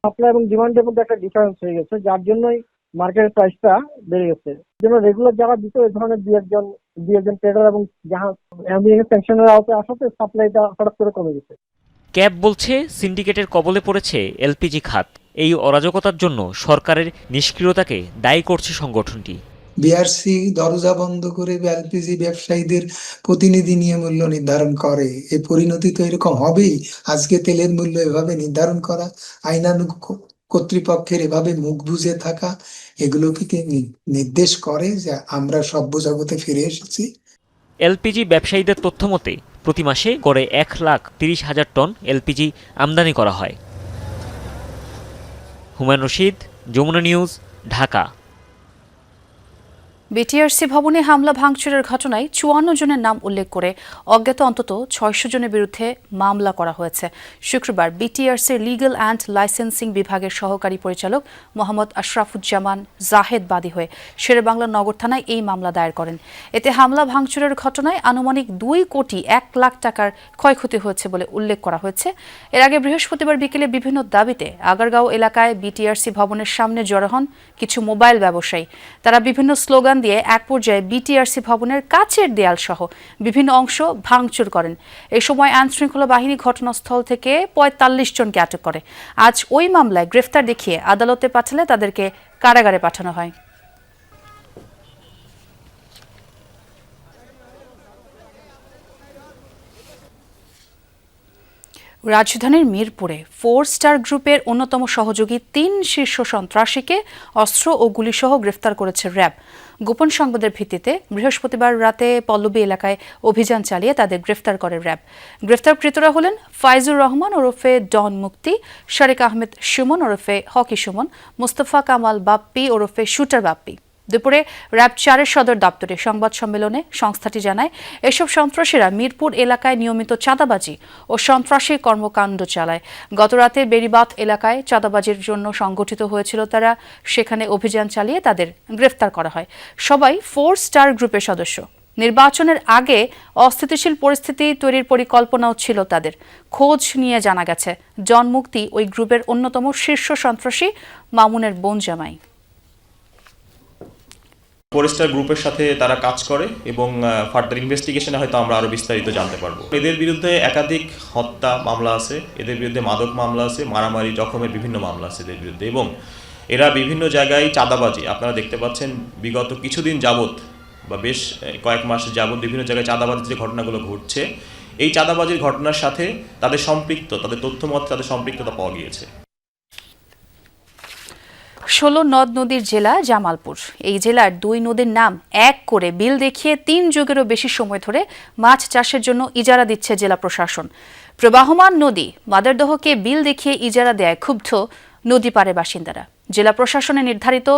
সাপ্লাই এবং ডিমান্ডের মধ্যে একটা ডিফারেন্স হয়ে গেছে, যার জন্যই মার্কেটের প্রাইসটা বেড়ে গেছে। যেন রেগুলার যারা দিত এই ধরনের দুই একজন ট্রেডার এবং জাহাজ স্যাংশনের আওতায় আসাতে সাপ্লাইটা হঠাৎ করে কমে গেছে। ক্যাব বলছে সিন্ডিকেটের কবলে পড়েছে এলপিজি খাত। এই অরাজকতার জন্য সরকারের নিষ্ক্রিয়তাকে দায়ী করছে সংগঠনটি। বিআরসি দরজা বন্ধ করে এলপিজি ব্যবসায়ীদের প্রতিনিধি নিয়ে মূল্য নির্ধারণ করে। এই পরিণতি তো এরকম হবেই। আজকে তেলের মূল্য এভাবে নির্ধারণ করা, আইনানুগ কর্তৃপক্ষের এভাবে মুখ বুজে থাকা, এগুলো কি নির্দেশ করে যে আমরা সভ্য জগতে ফিরে এসেছি? এলপিজি ব্যবসায়ীদের তথ্য মতে প্রতি মাসে গড়ে 1,30,000 টন এলপিজি আমদানি করা হয়। হুমায়ুন রশিদ, যমুনা নিউজ, ঢাকা। বিটিআরসি ভবনে হামলা ভাঙচুরের ঘটনায় 54 জনের নাম উল্লেখ করে অজ্ঞাত অন্তত 600 জনের বিরুদ্ধে মামলা করা হয়েছে। শুক্রবার বিটিআরসির লিগ্যাল অ্যান্ড লাইসেন্সিং বিভাগের সহকারী পরিচালক মোহাম্মদ আশরাফুজ্জামান জাহেদ বাদী হয়ে শেরেবাংলা নগর থানায় এই মামলা দায়ের করেন। এতে হামলা ভাঙচুরের ঘটনায় আনুমানিক 2 কোটি 1 লাখ টাকার ক্ষয়ক্ষতি হয়েছে বলে উল্লেখ করা হয়েছে। এর আগে বৃহস্পতিবার বিকেলে বিভিন্ন দাবিতে আগারগাঁও এলাকায় বিটিআরসি ভবনের সামনে জড়ো হন কিছু মোবাইল ব্যবসায়ী। তারা বিভিন্ন স্লোগান দিয়ে এক পর্যায়ে বিটিআরসি ভবনের কাচের দেয়াল সহ বিভিন্ন অংশ ভাঙচুর করেন। এই সময় আইনশৃঙ্খলা বাহিনী ঘটনাস্থল থেকে 45 জনকে আটক করে। আজ ওই মামলায় গ্রেফতার দেখিয়ে আদালতে পাঠালে তাদেরকে কারাগারে পাঠানো হয়। রাজধানীর মিরপুরে 4 স্টার গ্রুপের অন্যতম সহযোগী 3 শীর্ষ সন্ত্রাসীকে অস্ত্র ও গুলিসহ গ্রেফতার করেছে র্যাব। গোপন সংবাদের ভিত্তিতে বৃহস্পতিবার রাতে পল্লবী এলাকায় অভিযান চালিয়ে তাদের গ্রেফতার করে র্যাব। গ্রেফতারকৃতরা হলেন ফাইজুর রহমান ওরফে ডন মুক্তি, শারিক আহমেদ সুমন ওরফে হকি সুমন, মুস্তফা কামাল বাপ্পি ওরফে শুটার বাপ্পি। দুপুরে র্যাব 4-এর সদর দপ্তরে সংবাদ সম্মেলনে সংস্থাটি জানায়, এসব সন্ত্রাসীরা মিরপুর এলাকায় নিয়মিত চাঁদাবাজি ও সন্ত্রাসী কর্মকাণ্ড চালায়। গতরাতে বেরিবাত এলাকায় চাঁদাবাজির জন্য সংগঠিত হয়েছিল তারা। সেখানে অভিযান চালিয়ে তাদের গ্রেফতার করা হয়। সবাই 4 স্টার গ্রুপের সদস্য। নির্বাচনের আগে অস্থিতিশীল পরিস্থিতি তৈরির পরিকল্পনাও ছিল তাদের। খোঁজ নিয়ে জানা গেছে, জন মুক্তি ওই গ্রুপের অন্যতম শীর্ষ সন্ত্রাসী মামুনের বোন জামাই। 4 স্টার গ্রুপের সাথে তারা কাজ করে এবং ফার্দার ইনভেস্টিগেশনে হয়তো আমরা আরও বিস্তারিত জানতে পারবো। এদের বিরুদ্ধে একাধিক হত্যা মামলা আছে, এদের বিরুদ্ধে মাদক মামলা আছে, মারামারি জখমের বিভিন্ন মামলা আছে এদের বিরুদ্ধে, এবং এরা বিভিন্ন জায়গায় চাঁদাবাজি, আপনারা দেখতে পাচ্ছেন বিগত কিছুদিন যাবৎ বা বেশ কয়েক মাস যাবৎ বিভিন্ন জায়গায় চাঁদাবাজির যে ঘটনাগুলো ঘটছে, এই চাঁদাবাজির ঘটনার সাথে তাদের তথ্য মতে তাদের সম্পৃক্ততা পাওয়া গিয়েছে। 16 নদ নদীর জেলা জামালপুর। এই জেলার 2 নদীর নাম এক করে বিল দেখিয়ে 3 যুগেরও বেশি সময় ধরে মাছ চাষের জন্য ইজারা দিচ্ছে জেলা প্রশাসন। প্রবাহমান নদী মাদারদহকে বিল দেখিয়ে ইজারা দেয় ক্ষুব্ধ নদী পাড়ের বাসিন্দারা। জেলা প্রশাসনের নির্ধারিত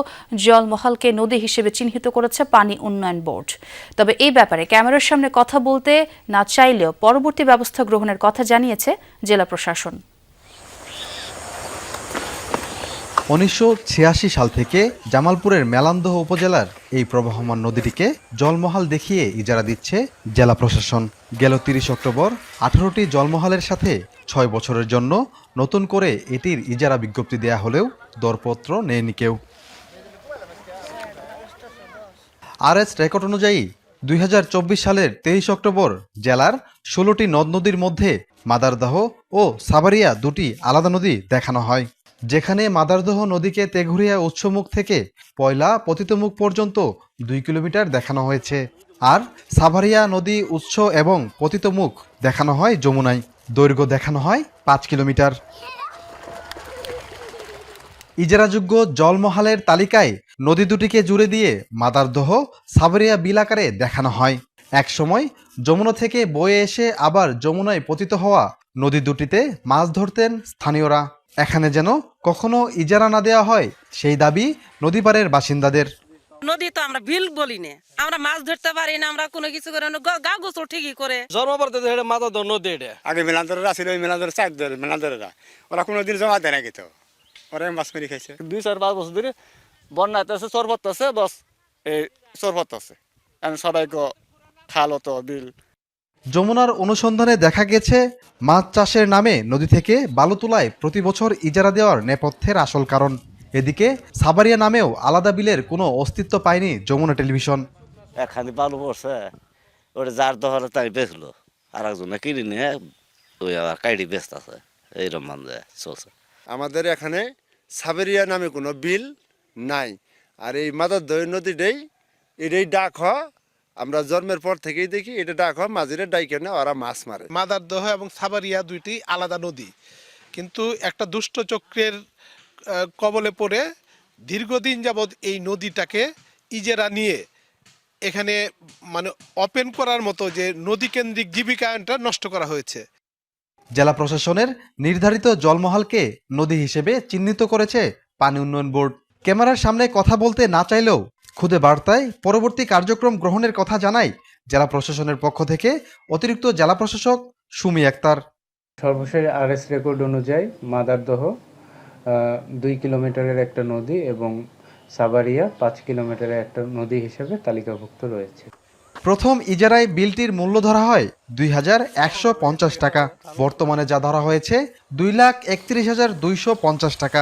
জলমহলকে নদী হিসেবে চিহ্নিত করেছে পানি উন্নয়ন বোর্ড। তবে এই ব্যাপারে ক্যামেরার সামনে কথা বলতে না চাইলেও পরবর্তী ব্যবস্থা গ্রহণের কথা জানিয়েছে জেলা প্রশাসন। 1986 সাল থেকে জামালপুরের মেলান্দহ উপজেলার এই প্রবাহমান নদীটিকে জলমহাল দেখিয়ে ইজারা দিচ্ছে জেলা প্রশাসন। গেল 30 অক্টোবর 18টি জলমহালের সাথে 6 বছরের জন্য নতুন করে এটির ইজারা বিজ্ঞপ্তি দেয়া হলেও দরপত্র নেয়নি কেউ। আরএস রেকর্ড অনুযায়ী 2024 সালের 23 অক্টোবর জেলার 16টি নদ নদীর মধ্যে মাদারদহ ও সাভারিয়া দুটি আলাদা নদী দেখানো হয়। যেখানে মাদারদহ নদীকে তেঘুরিয়া উৎসমুখ থেকে পয়লা পতিতমুখ পর্যন্ত 2 কিলোমিটার দেখানো হয়েছে, আর সাভারিয়া নদী উৎস এবং পতিতমুখ দেখানো হয় যমুনায়। দৈর্ঘ্য দেখানো হয় 5 কিলোমিটার। ইজারাযোগ্য জলমহালের তালিকায় নদী দুটিকে জুড়ে দিয়ে মাদারদহ সাভারিয়া বিল আকারে দেখানো হয়। একসময় যমুনা থেকে বয়ে এসে আবার যমুনায় পতিত হওয়া নদী দুটিতে মাছ ধরতেন স্থানীয়রা। এখানে যেন কখনো ইজারা না দেওয়া হয় সেই দাবি নদীপাড়ের বাসিন্দাদের। নদী তো আমরা বিল বলি না, আমরা মাছ ধরতে পারি না, আমরা কোনো কিছু করে না, গা গোসল ঠিকই করে জন্মপর্তে মাথা ধর নদী এটা আগে মেলান্দরের আসলে ওই মেলান্দরের চার ধরে মেলান্দরেরা ওরা কোনোদিন জমা দেয় না কিন্তু ওরা মাছ মেরে খাইছে। 2-4-5 বছর ধরে বন্যা আছে, চরপত আছে, বস এই চরপত আছে, এখন সবাই খাল তো বিল। যমুনার অনুসন্ধানে দেখা গেছে মাছ চাষের নামে নদী থেকে বালু তোলায় প্রতি বছর ইজারা দেওয়ার নেপথ্যের আসল কারণ। এদিকে সাভারিয়া নামেও আলাদা বিলের কোনো অস্তিত্ব পায়নি যমুনা টেলিভিশন। এখানে বালু পড়ছে, ওটা যার দহরে তাই বেচলো, আর একজনে কিনে নিয়ে ওই আবার কাইডি ব্যস্ত আছে, এইরকম মানে চলছে। আমাদের এখানে সাবেরিয়া নামে কোনো বিল নাই, আর এই মাদারদহ নদীটাই এটাই ডাক হয়। আমরা জন্মের পর থেকেই দেখি এটা ডাক হয়, মাঝিরে ডাইকে না ওরা মাছ মারে। মাদারদহ এবং সাভারিয়া দুইটি আলাদা নদী, কিন্তু একটা দুষ্ট চক্রের কবলে পড়ে দীর্ঘদিন যাবৎ এই নদীটাকে ইজারা নিয়ে এখানে মানে ওপেন করার মতো যে নদী কেন্দ্রিক জীবিকায়নটা নষ্ট করা হয়েছে। জেলা প্রশাসনের নির্ধারিত জলমহালকে নদী হিসেবে চিহ্নিত করেছে পানি উন্নয়ন বোর্ড। ক্যামেরার সামনে কথা বলতে না চাইলেও খুদে বার্তায় পরবর্তী কার্যক্রম গ্রহণের কথা জানায় জেলা প্রশাসনের পক্ষ থেকে অতিরিক্ত জেলা প্রশাসক সুমি আক্তার। সর্বশেষ আরএস রেকর্ড অনুযায়ী মাদারদহ 2 কিলোমিটারের একটা নদী এবং সাভারিয়া 5 কিলোমিটারের একটা নদী হিসেবে তালিকাভুক্ত রয়েছে। প্রথম ইজারায় বিলটির মূল্য ধরা হয় 2,150 টাকা। বর্তমানে যা ধরা হয়েছে 2,31,250 টাকা।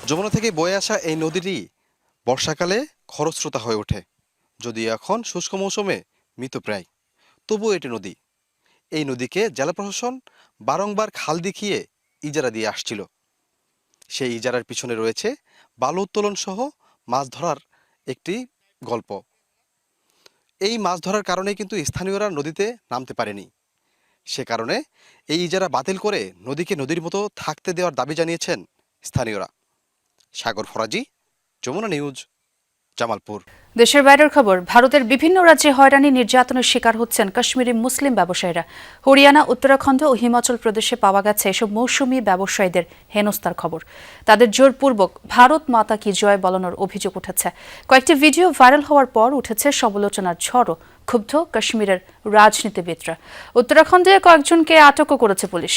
যমুনা থেকে বয়ে আসা এই নদীটি বর্ষাকালে খরস্রোতা হয়ে ওঠে, যদিও এখন শুষ্ক মৌসুমে মৃতপ্রায়। তবুও এটি নদী। এই নদীকে জেলা প্রশাসন বারংবার খাল দেখিয়ে ইজারা দিয়ে আসছিল। সেই ইজারার পিছনে রয়েছে বালু উত্তোলন সহ মাছ ধরার একটি গল্প। এই মাছ ধরার কারণে কিন্তু স্থানীয়রা নদীতে নামতে পারেনি। সে কারণে এই ইজারা বাতিল করে নদীকে নদীর মতো থাকতে দেওয়ার দাবি জানিয়েছেন স্থানীয়রা। সাগর ফরাজি, যমুনা নিউজ, জামালপুর। দেশের বাইরের খবর। ভারতের বিভিন্ন রাজ্যে হয়রানি নির্যাতনের শিকার হচ্ছেন কাশ্মীরি মুসলিম ব্যবসায়ীরা। হরিয়ানা, উত্তরাখণ্ড ও হিমাচল প্রদেশে পাওয়া গেছে এসব মৌসুমী ব্যবসায়ীদের হেনস্থার খবর। তাদের জোরপূর্বক ভারত মাতা কি জয় বলানোর অভিযোগ উঠেছে। কয়েকটি ভিডিও ভাইরাল হওয়ার পর উঠেছে সমালোচনার ঝড়ও। ক্ষুব্ধ কাশ্মীরের রাজনীতিবিদরা। উত্তরাখণ্ডে কয়েকজনকে আটকও করেছে পুলিশ।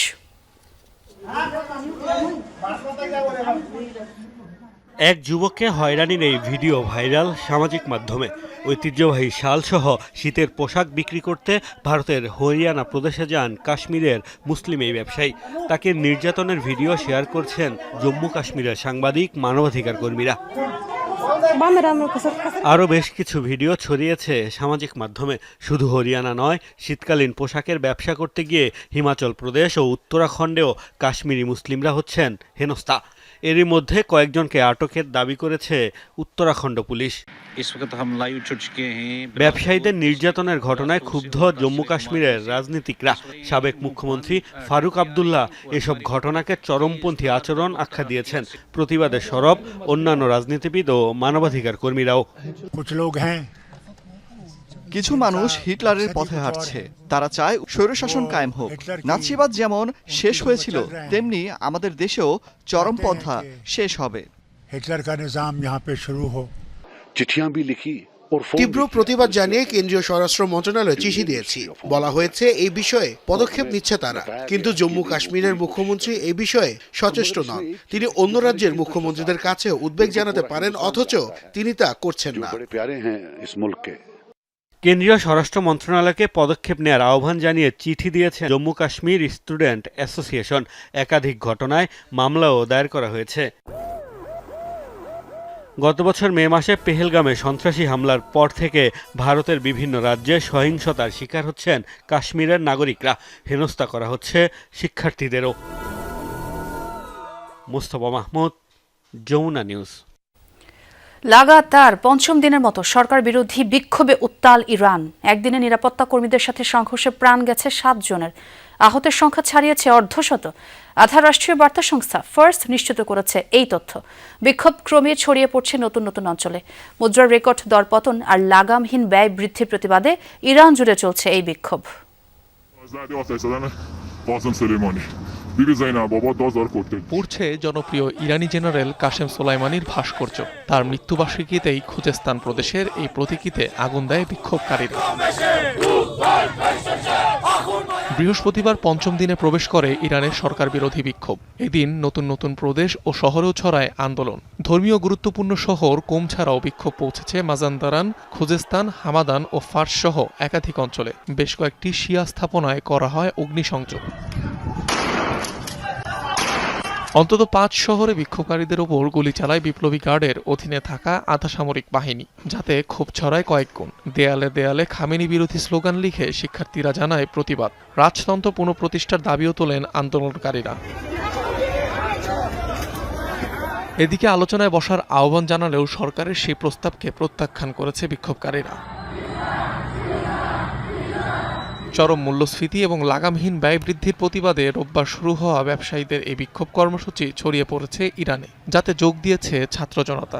এক যুবককে হয়রানির এই ভিডিও ভাইরাল সামাজিক মাধ্যমে। ঐতিহ্যবাহী শালসহ শীতের পোশাক বিক্রি করতে ভারতের হরিয়ানা প্রদেশে যান কাশ্মীরের মুসলিম এই ব্যবসায়ী। তাকে নির্যাতনের ভিডিও শেয়ার করছেন জম্মু কাশ্মীরের সাংবাদিক, মানবাধিকার কর্মীরা। আরও বেশ কিছু ভিডিও ছড়িয়েছে সামাজিক মাধ্যমে। শুধু হরিয়ানা নয়, শীতকালীন পোশাকের ব্যবসা করতে গিয়ে হিমাচল প্রদেশ ও উত্তরাখণ্ডেও কাশ্মীরি মুসলিমরা হচ্ছেন হেনস্থা। এরই মধ্যে কয়েকজনকে আটকের দাবি করেছে উত্তরাখণ্ড পুলিশ। ব্যবসায়ীদের নির্যাতনের ঘটনায় ক্ষুব্ধ জম্মু কাশ্মীরের রাজনীতিকরা। সাবেক মুখ্যমন্ত্রী ফারুক আবদুল্লাহ এসব ঘটনাকে চরমপন্থী আচরণ আখ্যা দিয়েছেন। প্রতিবাদে সরব অন্যান্য রাজনীতিবিদ ও মানবাধিকার কর্মীরাও। কিছু মানুষ হিটলারের পথে হাঁটছে। তারা চায় স্বৈরশাসন কায়েম হোক। নাৎসিবাদ যেমন শেষ হয়েছিল, তেমনি আমাদের দেশেও চরমপন্থা শেষ হবে। তীব্র প্রতিবাদ জানিয়ে কেন্দ্রীয় স্বরাষ্ট্র মন্ত্রণালয়ে চিঠি দিয়েছি। বলা হয়েছে এই বিষয়ে পদক্ষেপ নিচ্ছে তারা, কিন্তু জম্মু কাশ্মীরের মুখ্যমন্ত্রী এই বিষয়ে সচেষ্ট নন। তিনি অন্য রাজ্যের মুখ্যমন্ত্রীদের কাছে উদ্বেগ জানাতে পারেন, অথচ তিনি তা করছেন না। কেন্দ্রীয় স্বরাষ্ট্র মন্ত্রণালয়কে পদক্ষেপ নেওয়ার আহ্বান জানিয়ে চিঠি দিয়েছে জম্মু কাশ্মীর স্টুডেন্ট অ্যাসোসিয়েশন। একাধিক ঘটনায় মামলাও দায়ের করা হয়েছে। গত বছর মে মাসে পেহেলগামে সন্ত্রাসী হামলার পর থেকে ভারতের বিভিন্ন রাজ্যে সহিংসতার শিকার হচ্ছেন কাশ্মীরের নাগরিকরা। হেনস্থা করা হচ্ছে শিক্ষার্থীদেরও। মুস্তফা মাহমুদ, যমুনা নিউজ। লাগাতার পঞ্চম দিনের মতো সরকার বিরোধী বিক্ষোভে উত্তাল ইরান। একদিনে নিরাপত্তা কর্মীদের সাথে সংঘর্ষে প্রাণ গেছে 7 জনের। আহতের সংখ্যা ছাড়িয়েছে অর্ধশত। আধা রাষ্ট্রীয় বার্তা সংস্থা ফার্স্ট নিশ্চিত করেছে এই তথ্য। বিক্ষোভ ক্রমে ছড়িয়ে পড়ছে নতুন নতুন অঞ্চলে। মুদ্রার রেকর্ড দরপতন আর লাগামহীন ব্যয় বৃদ্ধির প্রতিবাদে ইরান জুড়ে চলছে এই বিক্ষোভ। পড়ছে জনপ্রিয় ইরানি জেনারেল কাশেম সোলাইমানির ভাস্কর্য। তার মৃত্যুবার্ষিকীতেই খুজেস্তান প্রদেশের এই প্রতীকীতে আগুন দেয় বিক্ষোভকারীরা। বৃহস্পতিবার পঞ্চম দিনে প্রবেশ করে ইরানের সরকার বিরোধী বিক্ষোভ। এদিন নতুন নতুন প্রদেশ ও শহরেও ছড়ায় আন্দোলন। ধর্মীয় গুরুত্বপূর্ণ শহর কোম ছাড়াও বিক্ষোভ পৌঁছেছে মাজান্দারান, খুজেস্তান, হামাদান ও ফার্স সহ একাধিক অঞ্চলে। বেশ কয়েকটি শিয়া স্থাপনায় করা হয় অগ্নিসংযোগ। অন্তত 5 শহরে বিক্ষোভকারীদের ওপর গুলি চালায় বিপ্লবী গার্ডের অধীনে থাকা আধা সামরিক বাহিনী, যাতে ক্ষোভ ছড়ায় কয়েক গুণ। দেয়ালে দেয়ালে খামেনি বিরোধী স্লোগান লিখে শিক্ষার্থীরা জানায় প্রতিবাদ। রাজতন্ত্র পুনঃপ্রতিষ্ঠার দাবিও তোলেন আন্দোলনকারীরা। এদিকে আলোচনায় বসার আহ্বান জানালেও সরকারের সেই প্রস্তাবকে প্রত্যাখ্যান করেছে বিক্ষোভকারীরা। চরম মূল্যস্ফীতি এবং লাগামহীন ব্যয় বৃদ্ধির প্রতিবাদে রোববার শুরু হওয়া ব্যবসায়ীদের এই বিক্ষোভ কর্মসূচি ছড়িয়ে পড়েছে ইরানে, যাতে যোগ দিয়েছে ছাত্র জনতা।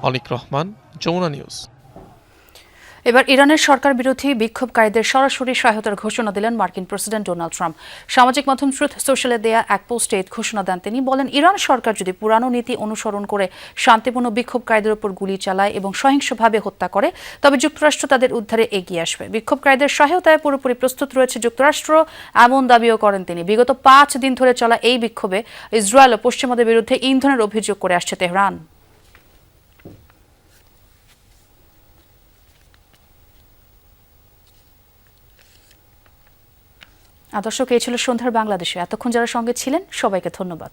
অনিক রহমান, যমুনা নিউজ। এবার ইরানের সরকার বিরোধী বিক্ষোভকারীদের সরাসরি সহায়তার ঘোষণা দিলেন মার্কিন প্রেসিডেন্ট ডোনাল্ড ট্রাম্প। সামাজিক মাধ্যম ট্রুথ সোশ্যালে দেয়া এক পোস্টে এই ঘোষণা দেন তিনি। বলেন, ইরান সরকার যদি পুরানো নীতি অনুসরণ করে শান্তিপূর্ণ বিক্ষোভকারীদের উপর গুলি চালায় এবং সহিংসভাবে হত্যা করে, তবে যুক্তরাষ্ট্র তাদের উদ্ধারে এগিয়ে আসবে। বিক্ষোভকারীদের সহায়তায় পুরোপুরি প্রস্তুত রয়েছে যুক্তরাষ্ট্র, এমন দাবিও করেন তিনি। বিগত 5 দিন ধরে চলা এই বিক্ষোভে ইসরায়েল ও পশ্চিমাদের বিরুদ্ধে ইন্ধনের অভিযোগ করে আসছে তেহরান। দর্শক, এই ছিল সন্ধ্যার বাংলাদেশে। এতক্ষণ যারা সঙ্গে ছিলেন সবাইকে ধন্যবাদ।